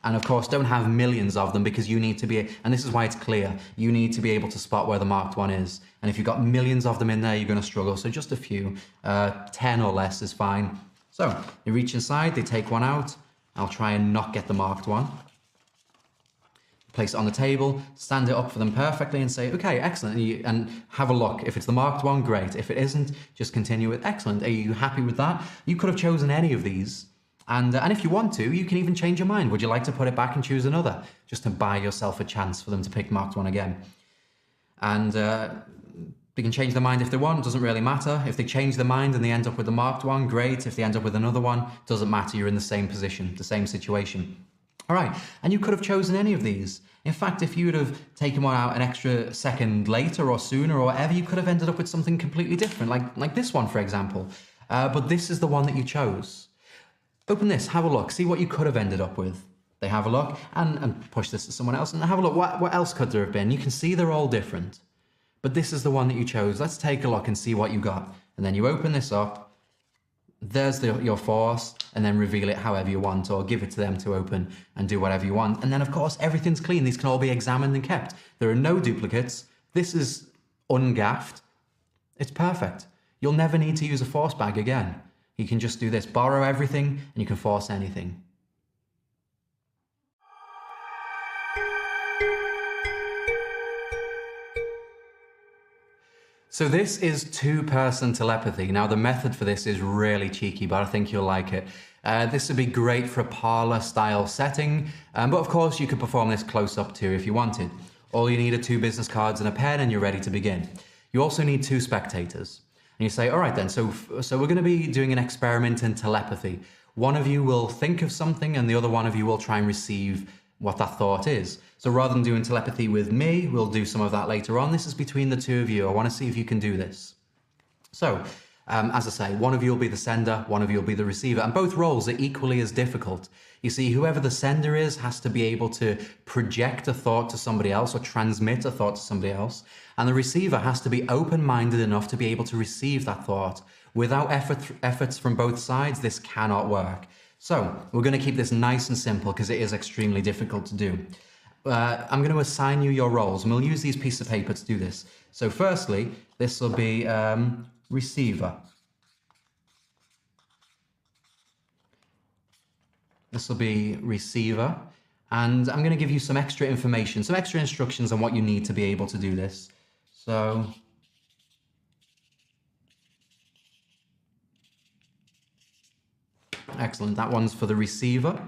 And of course, don't have millions of them because you need to be, and this is why it's clear, you need to be able to spot where the marked one is. And if you've got millions of them in there, you're going to struggle. So just a few, 10 or less is fine. So you reach inside, they take one out. I'll try and not get the marked one. Place it on the table, stand it up for them perfectly and say, okay, excellent. And have a look. If it's the marked one, great. If it isn't, just continue with excellent. Are you happy with that? You could have chosen any of these. And if you want to, you can even change your mind. Would you like to put it back and choose another? Just to buy yourself a chance for them to pick marked one again. And they can change their mind if they want. Doesn't really matter. If they change their mind and they end up with the marked one, great. If they end up with another one, doesn't matter. You're in the same position, the same situation. All right, and you could have chosen any of these. In fact, if you would have taken one out an extra second later or sooner or whatever, you could have ended up with something completely different, like this one, for example. But this is the one that you chose. Open this, have a look, see what you could have ended up with. They have a look and push this to someone else and have a look. What else could there have been? You can see they're all different. But this is the one that you chose. Let's take a look and see what you got. And then you open this up. There's your force, and then reveal it however you want, or give it to them to open and do whatever you want. And then, of course, everything's clean. These can all be examined and kept. There are no duplicates. This is ungaffed. It's perfect. You'll never need to use a force bag again. You can just do this. Borrow everything, and you can force anything. So this is two-person telepathy. Now, the method for this is really cheeky, but I think you'll like it. This would be great for a parlor-style setting, but of course you could perform this close-up too if you wanted. All you need are 2 business cards and a pen, and you're ready to begin. You also need 2 spectators. And you say, all right then, so we're going to be doing an experiment in telepathy. One of you will think of something, and the other one of you will try and receive what that thought is. So rather than doing telepathy with me, we'll do some of that later on. This is between the 2 of you. I want to see if you can do this. So, as I say, one of you will be the sender, one of you will be the receiver, and both roles are equally as difficult. You see, whoever the sender is has to be able to project a thought to somebody else or transmit a thought to somebody else, and the receiver has to be open-minded enough to be able to receive that thought. Without efforts from both sides, this cannot work. So, we're going to keep this nice and simple because it is extremely difficult to do. I'm going to assign you your roles, and we'll use these pieces of paper to do this. So firstly, this will be receiver. This will be receiver, and I'm going to give you some extra information, some extra instructions on what you need to be able to do this. So excellent, that one's for the receiver.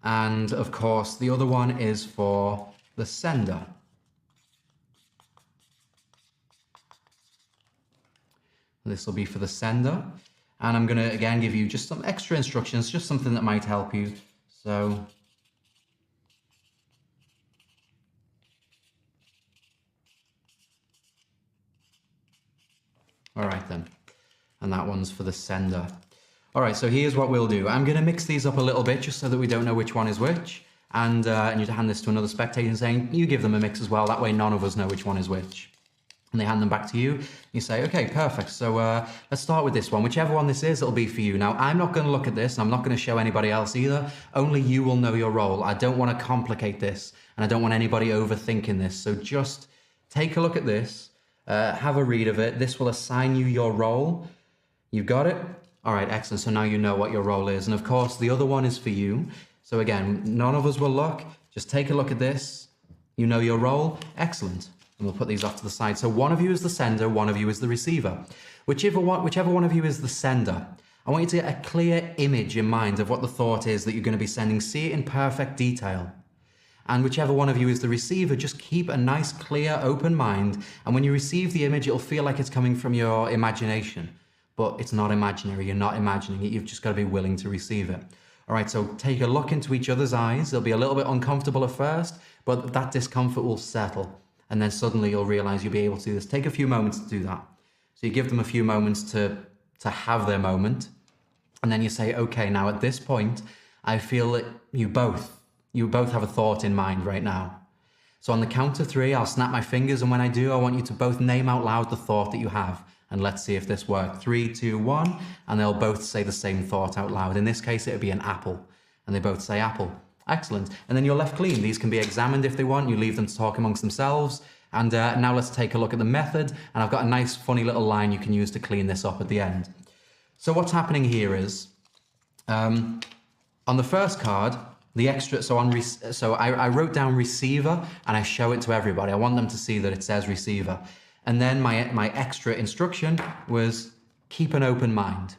And of course, the other one is for the sender. This will be for the sender. And I'm going to, again, give you just some extra instructions, just something that might help you. So, all right then. And that one's for the sender. All right, so here's what we'll do. I'm going to mix these up a little bit just so that we don't know which one is which. And you hand this to another spectator and saying, you give them a mix as well. That way none of us know which one is which. And they hand them back to you. You say, okay, perfect. So let's start with this one. Whichever one this is, it'll be for you. Now, I'm not going to look at this, and I'm not going to show anybody else either. Only you will know your role. I don't want to complicate this, and I don't want anybody overthinking this. So just take a look at this. Have a read of it. This will assign you your role. You've got it? All right, excellent. So now you know what your role is. And of course, the other one is for you. So again, none of us will look. Just take a look at this. You know your role? Excellent. And we'll put these off to the side. So one of you is the sender, one of you is the receiver. Whichever one of you is the sender, I want you to get a clear image in mind of what the thought is that you're going to be sending. See it in perfect detail. And whichever one of you is the receiver, just keep a nice, clear, open mind. And when you receive the image, it'll feel like it's coming from your imagination. But it's not imaginary. You're not imagining it. You've just got to be willing to receive it. All right, so take a look into each other's eyes. It'll be a little bit uncomfortable at first, but that discomfort will settle. And then suddenly you'll realize you'll be able to do this. Take a few moments to do that. So you give them a few moments to have their moment. And then you say, okay, now at this point, I feel that you both have a thought in mind right now. So on the count of 3, I'll snap my fingers. And when I do, I want you to both name out loud the thought that you have. And let's see if this works. 3, 2, 1. And they'll both say the same thought out loud. In this case, it would be an apple. And they both say apple. Excellent. And then you're left clean. These can be examined if they want. You leave them to talk amongst themselves. And now let's take a look at the method. And I've got a nice, funny little line you can use to clean this up at the end. So what's happening here is, on the first card, the extra, so I wrote down receiver and I show it to everybody. I want them to see that it says receiver. And then my extra instruction was keep an open mind.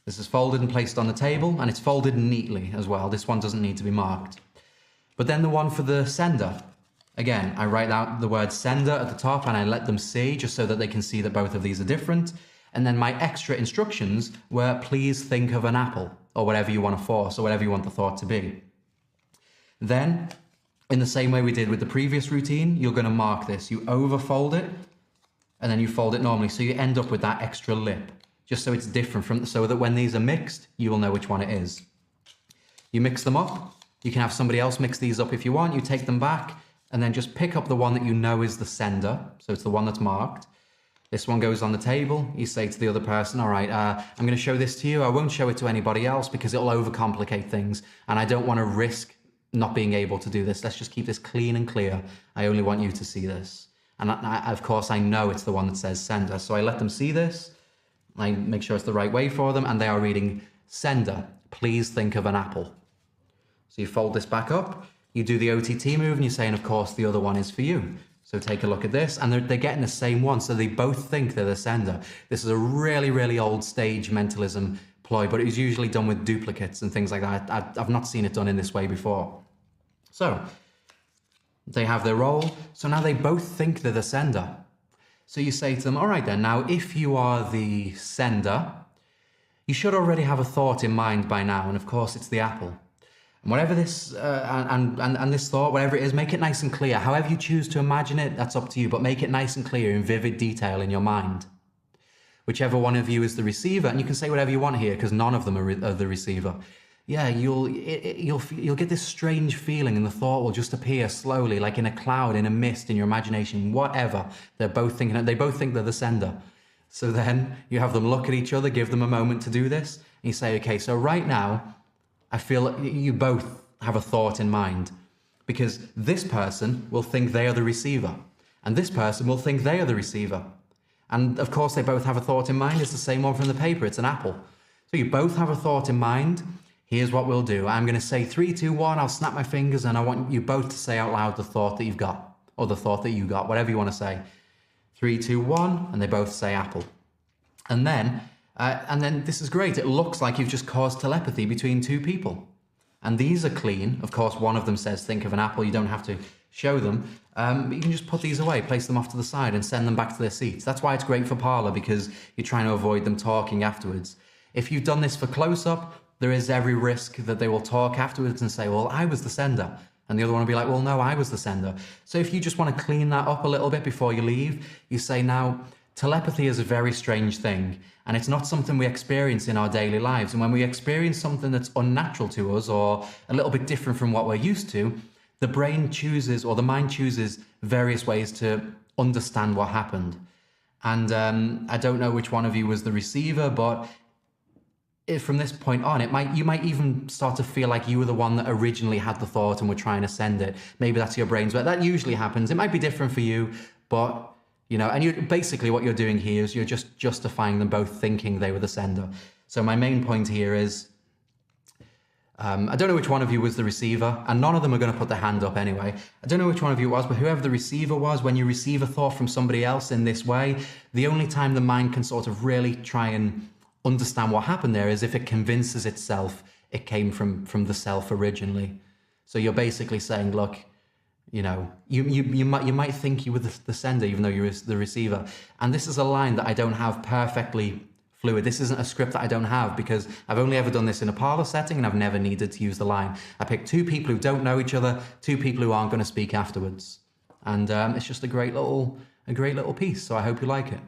This is folded and placed on the table, and it's folded neatly as well. This one doesn't need to be marked. But then the one for the sender, again, I write out the word sender at the top and I let them see, just so that they can see that both of these are different. And then my extra instructions were please think of an apple, or whatever you want to force, or whatever you want the thought to be. Then, in the same way we did with the previous routine, you're going to mark this. You overfold it, and then you fold it normally. So you end up with that extra lip, just so it's different from, so that when these are mixed, you will know which one it is. You mix them up. You can have somebody else mix these up if you want. You take them back, and then just pick up the one that you know is the sender. So it's the one that's marked. This one goes on the table. You say to the other person, all right, I'm going to show this to you. I won't show it to anybody else because it'll overcomplicate things. And I don't want to risk not being able to do this. Let's just keep this clean and clear. I only want you to see this. And of course, I know it's the one that says sender. So I let them see this. I make sure it's the right way for them. And they are reading sender. Please think of an apple. So you fold this back up. You do the OTT move and you say, and of course, the other one is for you. So take a look at this, and they're getting the same one, so they both think they're the sender. This is a really, really old stage mentalism ploy, but it was usually done with duplicates and things like that. I've not seen it done in this way before. So they have their role, so now they both think they're the sender. So you say to them, all right then, now if you are the sender, you should already have a thought in mind by now, and of course it's the apple. And whatever this, and this thought, whatever it is, make it nice and clear. However you choose to imagine it, that's up to you, but make it nice and clear in vivid detail in your mind. Whichever one of you is the receiver, and you can say whatever you want here, because none of them are the receiver. Yeah, you'll get this strange feeling, and the thought will just appear slowly, like in a cloud, in a mist, in your imagination, whatever. They're both thinking, they both think they're the sender. So then you have them look at each other, give them a moment to do this, and you say, okay, so right now, I feel like you both have a thought in mind, because this person will think they are the receiver, and this person will think they are the receiver. And of course, they both have a thought in mind. It's the same one from the paper. It's an apple. So you both have a thought in mind. Here's what we'll do. I'm going to say 3, 2, 1. I'll snap my fingers, and I want you both to say out loud the thought that you've got, or the thought that you got, whatever you want to say. 3, 2, 1, and they both say apple. And then this is great. It looks like you've just caused telepathy between two people. And these are clean. Of course, one of them says, think of an apple. You don't have to show them. You can just put these away, place them off to the side and send them back to their seats. That's why it's great for parlor, because you're trying to avoid them talking afterwards. If you've done this for close-up, there is every risk that they will talk afterwards and say, well, I was the sender. And the other one will be like, well, no, I was the sender. So if you just want to clean that up a little bit before you leave, you say, now, telepathy is a very strange thing, and it's not something we experience in our daily lives. And when we experience something that's unnatural to us or a little bit different from what we're used to, the brain chooses, or the mind chooses, various ways to understand what happened. And I don't know which one of you was the receiver, but from this point on, you might even start to feel like you were the one that originally had the thought and were trying to send it. Maybe that's your brain's way. That usually happens. It might be different for you, but and basically what you're doing here is you're just justifying them both thinking they were the sender. So my main point here is, I don't know which one of you was the receiver, and none of them are going to put their hand up anyway. I don't know which one of you it was, but whoever the receiver was, when you receive a thought from somebody else in this way, the only time the mind can sort of really try and understand what happened there is if it convinces itself it came from the self originally. So you're basically saying, look, you know, you might think you were the sender, even though you're the receiver. And this is a line that I don't have perfectly fluid. This isn't a script that I don't have because I've only ever done this in a parlor setting and I've never needed to use the line. I picked two people who don't know each other, two people who aren't going to speak afterwards. And it's just a great little piece. So I hope you like it.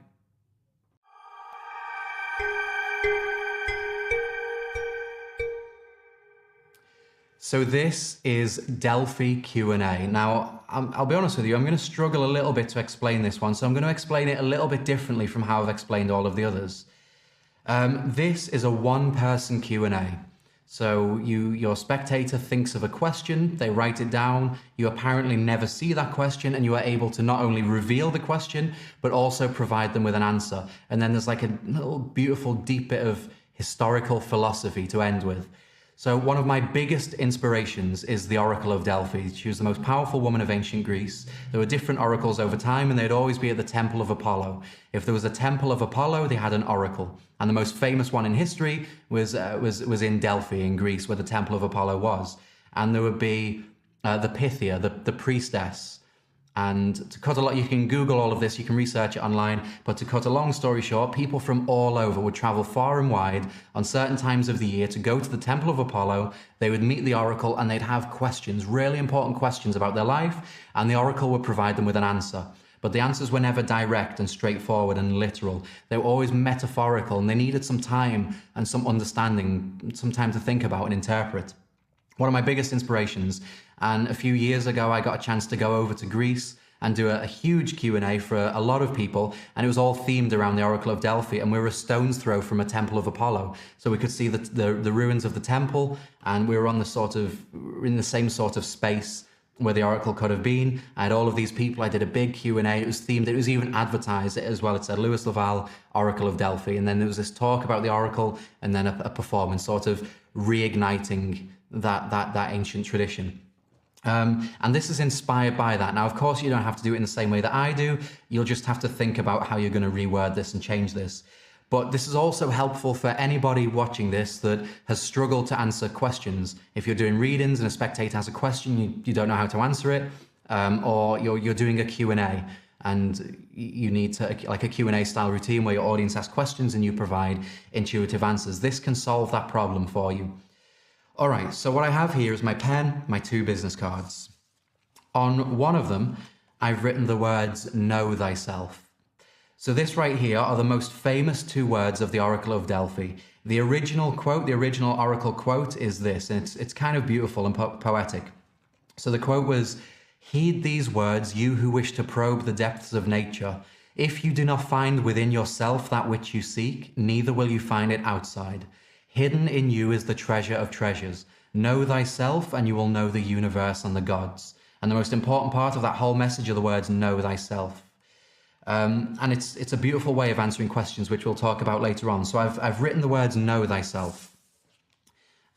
So this is Delphi Q&A. Now, I'll be honest with you, I'm going to struggle a little bit to explain this one. So I'm going to explain it a little bit differently from how I've explained all of the others. This is a one-person Q&A. So your spectator thinks of a question, they write it down, you apparently never see that question, and you are able to not only reveal the question, but also provide them with an answer. And then there's like a little beautiful deep bit of historical philosophy to end with. So one of my biggest inspirations is the Oracle of Delphi. She was the most powerful woman of ancient Greece. There were different oracles over time, and they'd always be at the Temple of Apollo. If there was a Temple of Apollo, they had an oracle. And the most famous one in history was in Delphi in Greece, where the Temple of Apollo was. And there would be the Pythia, the priestess. And to cut a lot, you can Google all of this, you can research it online, but to cut a long story short, people from all over would travel far and wide on certain times of the year to go to the Temple of Apollo. They would meet the oracle and they'd have questions, really important questions about their life, and the oracle would provide them with an answer. But the answers were never direct and straightforward and literal. They were always metaphorical, and they needed some time and some understanding, some time to think about and interpret. One of my biggest inspirations, and a few years ago I got a chance to go over to Greece and do a huge Q&A for a lot of people, and it was all themed around the Oracle of Delphi, and we were a stone's throw from a Temple of Apollo. So we could see the ruins of the temple, and we were in the same sort of space where the Oracle could have been. I had all of these people, I did a big Q&A, it was themed, it was even advertised as well. It said Louis Laval, Oracle of Delphi, and then there was this talk about the Oracle, and then a performance sort of reigniting that ancient tradition. And this is inspired by that. Now, of course, you don't have to do it in the same way that I do. You'll just have to think about how you're going to reword this and change this. But this is also helpful for anybody watching this that has struggled to answer questions. If you're doing readings and a spectator has a question, you don't know how to answer it, or you're doing a Q&A and you need to, like a Q&A style routine where your audience asks questions and you provide intuitive answers. This can solve that problem for you. All right, so what I have here is my pen, my two business cards. On one of them, I've written the words, know thyself. So this right here are the most famous two words of the Oracle of Delphi. The original quote, the original Oracle quote is this, and it's kind of beautiful and poetic. So the quote was, heed these words, you who wish to probe the depths of nature. If you do not find within yourself that which you seek, neither will you find it outside. Hidden in you is the treasure of treasures. Know thyself and you will know the universe and the gods. And the most important part of that whole message are the words, know thyself. And it's a beautiful way of answering questions, which we'll talk about later on. So I've written the words, know thyself.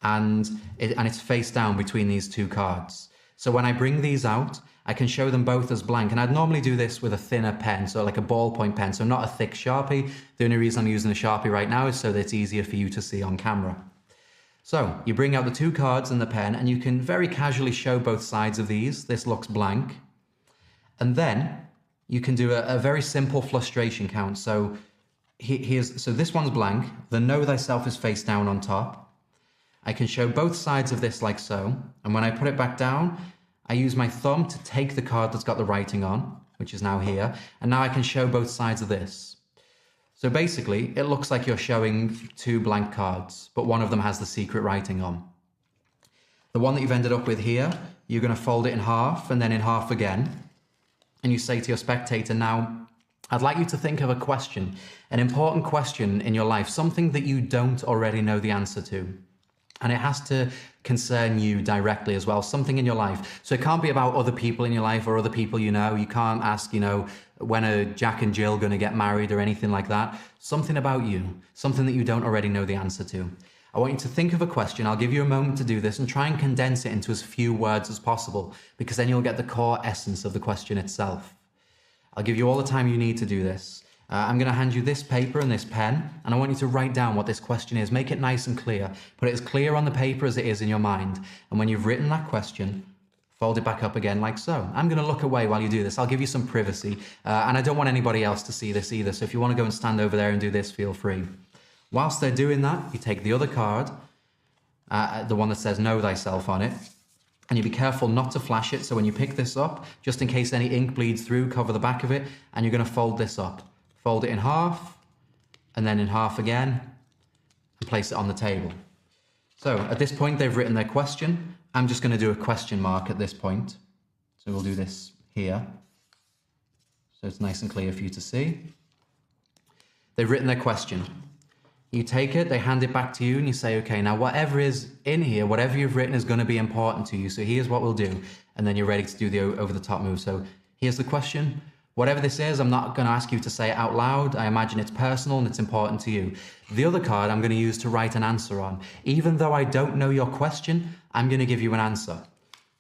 And it's face down between these two cards. So when I bring these out, I can show them both as blank. And I'd normally do this with a thinner pen, so like a ballpoint pen, so not a thick Sharpie. The only reason I'm using a Sharpie right now is so that it's easier for you to see on camera. So you bring out the two cards and the pen, and you can very casually show both sides of these. This looks blank. And then you can do a very simple frustration count. So so this one's blank. The know thyself is face down on top. I can show both sides of this like so. And when I put it back down, I use my thumb to take the card that's got the writing on, which is now here, and now I can show both sides of this. So basically, it looks like you're showing two blank cards, but one of them has the secret writing on. The one that you've ended up with here, you're going to fold it in half and then in half again, and you say to your spectator, now, I'd like you to think of a question, an important question in your life, something that you don't already know the answer to. And it has to concern you directly as well, something in your life. So it can't be about other people in your life or other people you know. You can't ask, when are Jack and Jill going to get married or anything like that. Something about you, something that you don't already know the answer to. I want you to think of a question. I'll give you a moment to do this and try and condense it into as few words as possible, because then you'll get the core essence of the question itself. I'll give you all the time you need to do this. I'm going to hand you this paper and this pen, and I want you to write down what this question is. Make it nice and clear. Put it as clear on the paper as it is in your mind. And when you've written that question, fold it back up again like so. I'm going to look away while you do this. I'll give you some privacy, and I don't want anybody else to see this either. So if you want to go and stand over there and do this, feel free. Whilst they're doing that, you take the other card, the one that says Know Thyself on it, and you be careful not to flash it. So when you pick this up, just in case any ink bleeds through, cover the back of it, and you're going to fold this up. Fold it in half, and then in half again, and place it on the table. So at this point, they've written their question. I'm just going to do a question mark at this point. So we'll do this here. So it's nice and clear for you to see. They've written their question. You take it, they hand it back to you, and you say, okay, now whatever is in here, whatever you've written is going to be important to you. So here's what we'll do. And then you're ready to do the over-the-top move. So here's the question. Whatever this is, I'm not going to ask you to say it out loud. I imagine it's personal and it's important to you. The other card I'm going to use to write an answer on. Even though I don't know your question, I'm going to give you an answer.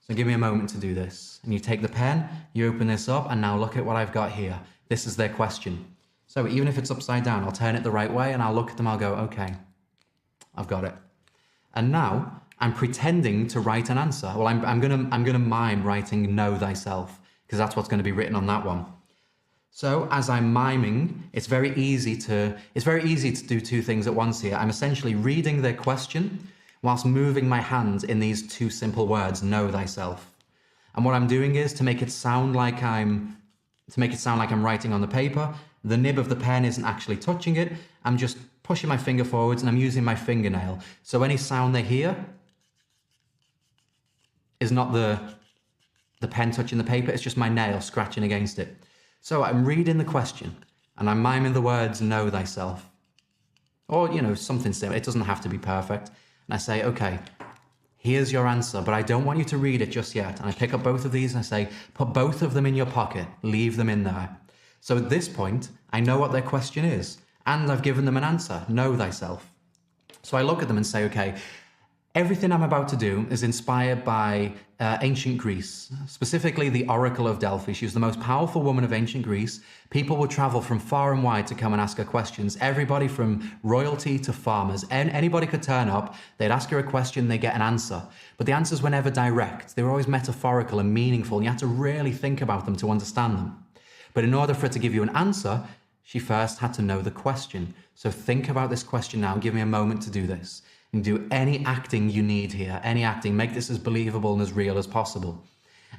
So give me a moment to do this. And you take the pen, you open this up, and now look at what I've got here. This is their question. So even if it's upside down, I'll turn it the right way and I'll look at them, I'll go, okay, I've got it. And now I'm pretending to write an answer. Well, I'm gonna mime writing Know Thyself, because that's what's going to be written on that one. So as I'm miming, it's very easy to do two things at once here. I'm essentially reading their question whilst moving my hands in these two simple words, Know Thyself. And what I'm doing is to make it sound like I'm writing on the paper. The nib of the pen isn't actually touching it. I'm just pushing my finger forwards and I'm using my fingernail. So any sound they hear is not the pen touching the paper, it's just my nail scratching against it. So I'm reading the question and I'm miming the words Know Thyself. Or, something similar. It doesn't have to be perfect. And I say, okay, here's your answer, but I don't want you to read it just yet. And I pick up both of these and I say, put both of them in your pocket, leave them in there. So at this point, I know what their question is, and I've given them an answer, Know Thyself. So I look at them and say, okay, everything I'm about to do is inspired by ancient Greece, specifically the Oracle of Delphi. She was the most powerful woman of ancient Greece. People would travel from far and wide to come and ask her questions. Everybody from royalty to farmers. Anybody could turn up, they'd ask her a question, they'd get an answer. But the answers were never direct. They were always metaphorical and meaningful, and you had to really think about them to understand them. But in order for her to give you an answer, she first had to know the question. So think about this question now. Give me a moment to do this. And do any acting you need here. Any acting. Make this as believable and as real as possible.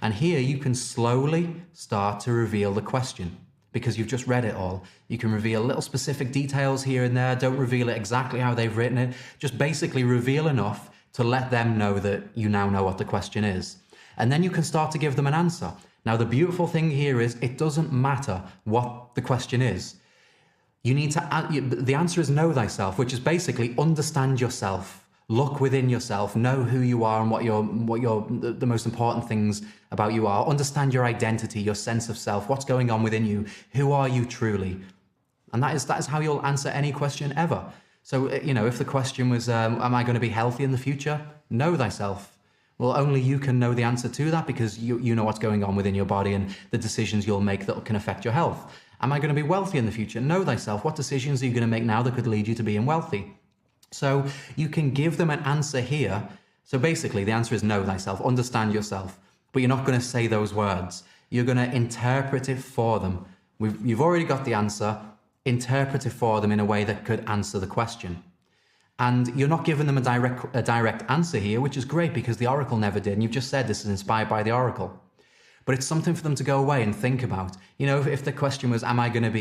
And here you can slowly start to reveal the question, because you've just read it all. You can reveal little specific details here and there. Don't reveal it exactly how they've written it. Just basically reveal enough to let them know that you now know what the question is. And then you can start to give them an answer. Now, the beautiful thing here is it doesn't matter what the question is. You need to, the answer is Know Thyself, which is basically understand yourself, look within yourself, know who you are and what the most important things about you are. Understand your identity, your sense of self, what's going on within you. Who are you truly? And that is how you'll answer any question ever. So, if the question was, am I going to be healthy in the future? Know Thyself. Well, only you can know the answer to that, because you know what's going on within your body and the decisions you'll make that can affect your health. Am I going to be wealthy in the future? Know Thyself. What decisions are you going to make now that could lead you to being wealthy? So you can give them an answer here. So basically the answer is Know Thyself, understand yourself, but you're not going to say those words. You're going to interpret it for them. You've already got the answer. Interpret it for them in a way that could answer the question. And you're not giving them a direct answer here, which is great because the Oracle never did. And you've just said this is inspired by the Oracle. But it's something for them to go away and think about. If the question was, am I going to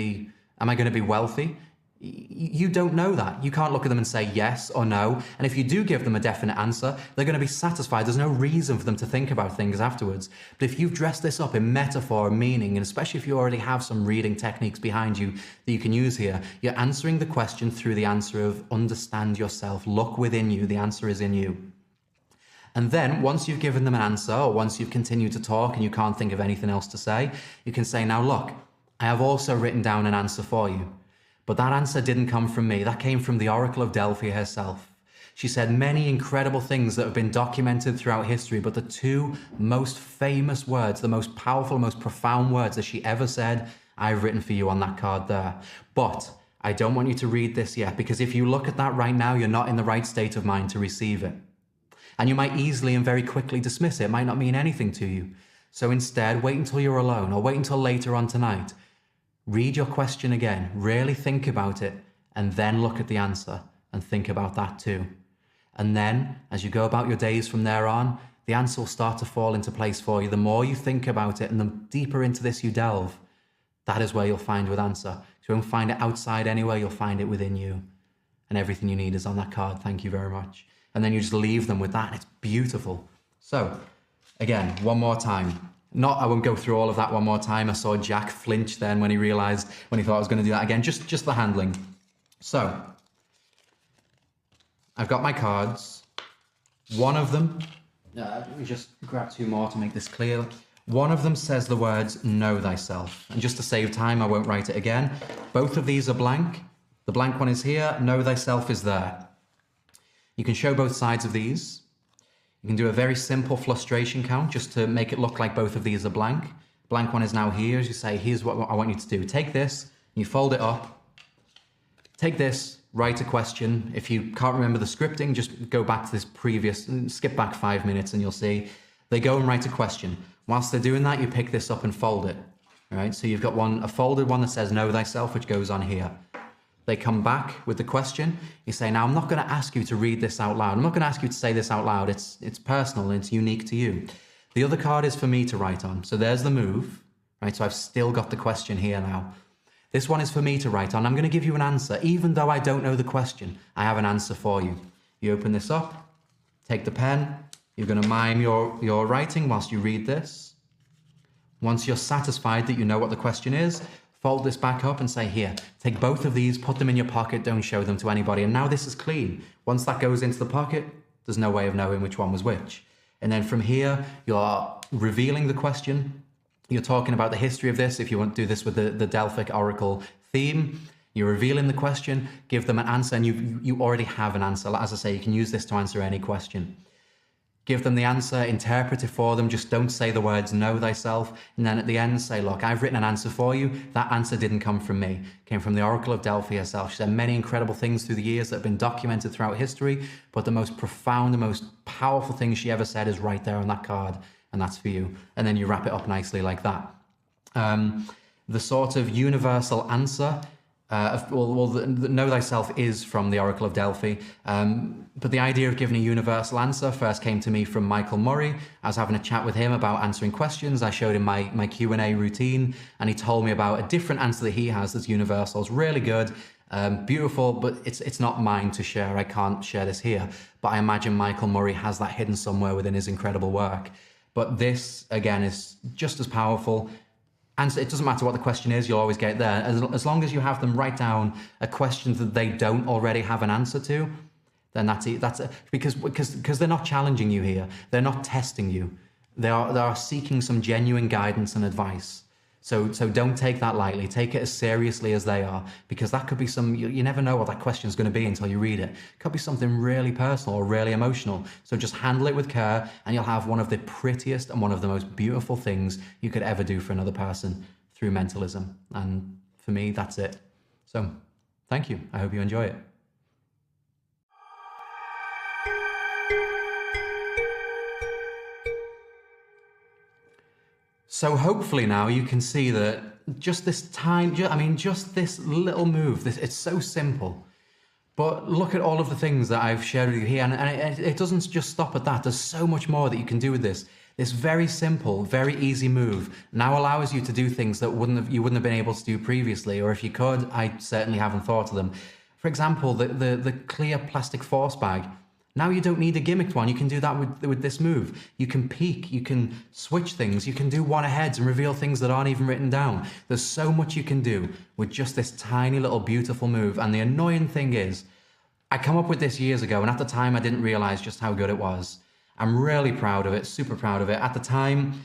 be wealthy? You don't know that. You can't look at them and say yes or no. And if you do give them a definite answer, they're going to be satisfied. There's no reason for them to think about things afterwards. But if you've dressed this up in metaphor and meaning, and especially if you already have some reading techniques behind you that you can use here, you're answering the question through the answer of understand yourself, look within you, the answer is in you. And then once you've given them an answer, or once you've continued to talk and you can't think of anything else to say, you can say, now look, I have also written down an answer for you. But that answer didn't come from me. That came from the Oracle of Delphi herself. She said many incredible things that have been documented throughout history, but the two most famous words, the most powerful, most profound words that she ever said, I've written for you on that card there. But I don't want you to read this yet, because if you look at that right now, you're not in the right state of mind to receive it. And you might easily and very quickly dismiss it. It might not mean anything to you. So instead, wait until you're alone, or wait until later on tonight. Read your question again, really think about it, and then look at the answer and think about that too. And then, as you go about your days from there on, the answer will start to fall into place for you. The more you think about it and the deeper into this you delve, that is where you'll find your answer. So you won't find it outside anywhere, you'll find it within you. And everything you need is on that card. Thank you very much. And then you just leave them with that. It's beautiful. So, again, one more time. I won't go through all of that one more time. I saw Jack flinch then when he thought I was going to do that again. Just the handling. So, I've got my cards. One of them, let me just grab two more to make this clear. One of them says the words, know thyself. And just to save time, I won't write it again. Both of these are blank. The blank one is here, know thyself is there. You can show both sides of these. You can do a very simple frustration count just to make it look like both of these are blank. Blank one is now here, as you say, here's what I want you to do. Take this, you fold it up. Take this, write a question. If you can't remember the scripting, just go back to this previous, skip back 5 minutes and you'll see. They go and write a question. Whilst they're doing that, you pick this up and fold it. All right, so you've got a folded one that says know thyself, which goes on here. They come back with the question. You say, now I'm not going to ask you to read this out loud. I'm not going to ask you to say this out loud. It's personal and it's unique to you. The other card is for me to write on. So there's the move, right? So I've still got the question here now. This one is for me to write on. I'm going to give you an answer. Even though I don't know the question, I have an answer for you. You open this up, take the pen. You're going to mime your writing whilst you read this. Once you're satisfied that you know what the question is, fold this back up and say, here, take both of these, put them in your pocket, don't show them to anybody. And now this is clean. Once that goes into the pocket, there's no way of knowing which one was which. And then from here, you're revealing the question. You're talking about the history of this. If you want to do this with the Delphic Oracle theme, you're revealing the question, give them an answer, and you already have an answer. As I say, you can use this to answer any question. Give them the answer, interpret it for them, just don't say the words know thyself, and then at the end say, look, I've written an answer for you. That answer didn't come from me. It came from the Oracle of Delphi herself. She said many incredible things through the years that have been documented throughout history, but the most profound, the most powerful thing she ever said is right there on that card, and that's for you. And then you wrap it up nicely like that. The sort of universal answer, the know thyself is from the Oracle of Delphi, but the idea of giving a universal answer first came to me from Michael Murray. I was having a chat with him about answering questions. I showed him my Q&A routine, and he told me about a different answer that he has that's universal. It's really good, beautiful, but it's not mine to share. I can't share this here, but I imagine Michael Murray has that hidden somewhere within his incredible work. But this, again, is just as powerful. And it doesn't matter what the question is, you'll always get it there. As long as you have them write down a question that they don't already have an answer to, then that's it. Because they're not challenging you here. They're not testing you. They are seeking some genuine guidance and advice. So don't take that lightly. Take it as seriously as they are, because that could be you never know what that question is going to be until you read it. It could be something really personal or really emotional. So just handle it with care, and you'll have one of the prettiest and one of the most beautiful things you could ever do for another person through mentalism. And for me, that's it. So thank you. I hope you enjoy it. So hopefully now you can see that just this just this little move, it's so simple. But look at all of the things that I've shared with you here, and it doesn't just stop at that. There's so much more that you can do with this. This very simple, very easy move now allows you to do things that you wouldn't have been able to do previously, or if you could, I certainly haven't thought of them. For example, the clear plastic force bag. Now you don't need a gimmicked one. You can do that with this move. You can peek, you can switch things, you can do one-aheads and reveal things that aren't even written down. There's so much you can do with just this tiny little beautiful move. And the annoying thing is, I come up with this years ago, and at the time I didn't realize just how good it was. I'm really proud of it, super proud of it. At the time,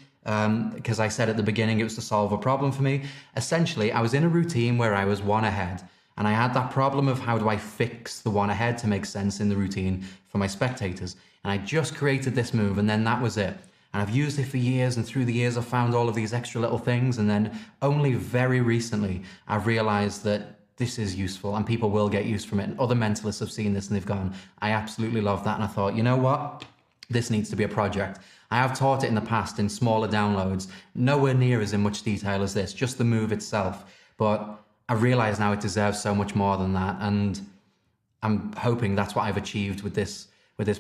because I said at the beginning it was to solve a problem for me, essentially I was in a routine where I was one ahead. And I had that problem of how do I fix the one ahead to make sense in the routine for my spectators. And I just created this move, and then that was it. And I've used it for years, and through the years I've found all of these extra little things, and then only very recently I've realized that this is useful and people will get use from it. And other mentalists have seen this and they've gone, I absolutely love that. And I thought, you know what? This needs to be a project. I have taught it in the past in smaller downloads, nowhere near as in much detail as this, just the move itself. But I realize now it deserves so much more than that. And I'm hoping that's what I've achieved with this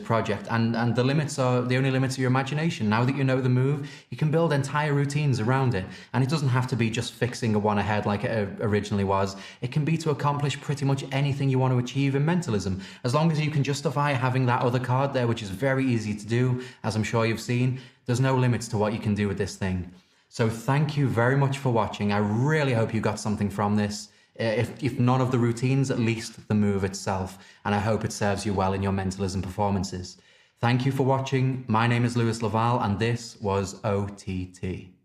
project. And the only limits are your imagination. Now that you know the move, you can build entire routines around it. And it doesn't have to be just fixing a one ahead like it originally was. It can be to accomplish pretty much anything you want to achieve in mentalism. As long as you can justify having that other card there, which is very easy to do, as I'm sure you've seen, there's no limits to what you can do with this thing. So thank you very much for watching. I really hope you got something from this. If none of the routines, at least the move itself. And I hope it serves you well in your mentalism performances. Thank you for watching. My name is Lewis Laval, and this was OTT.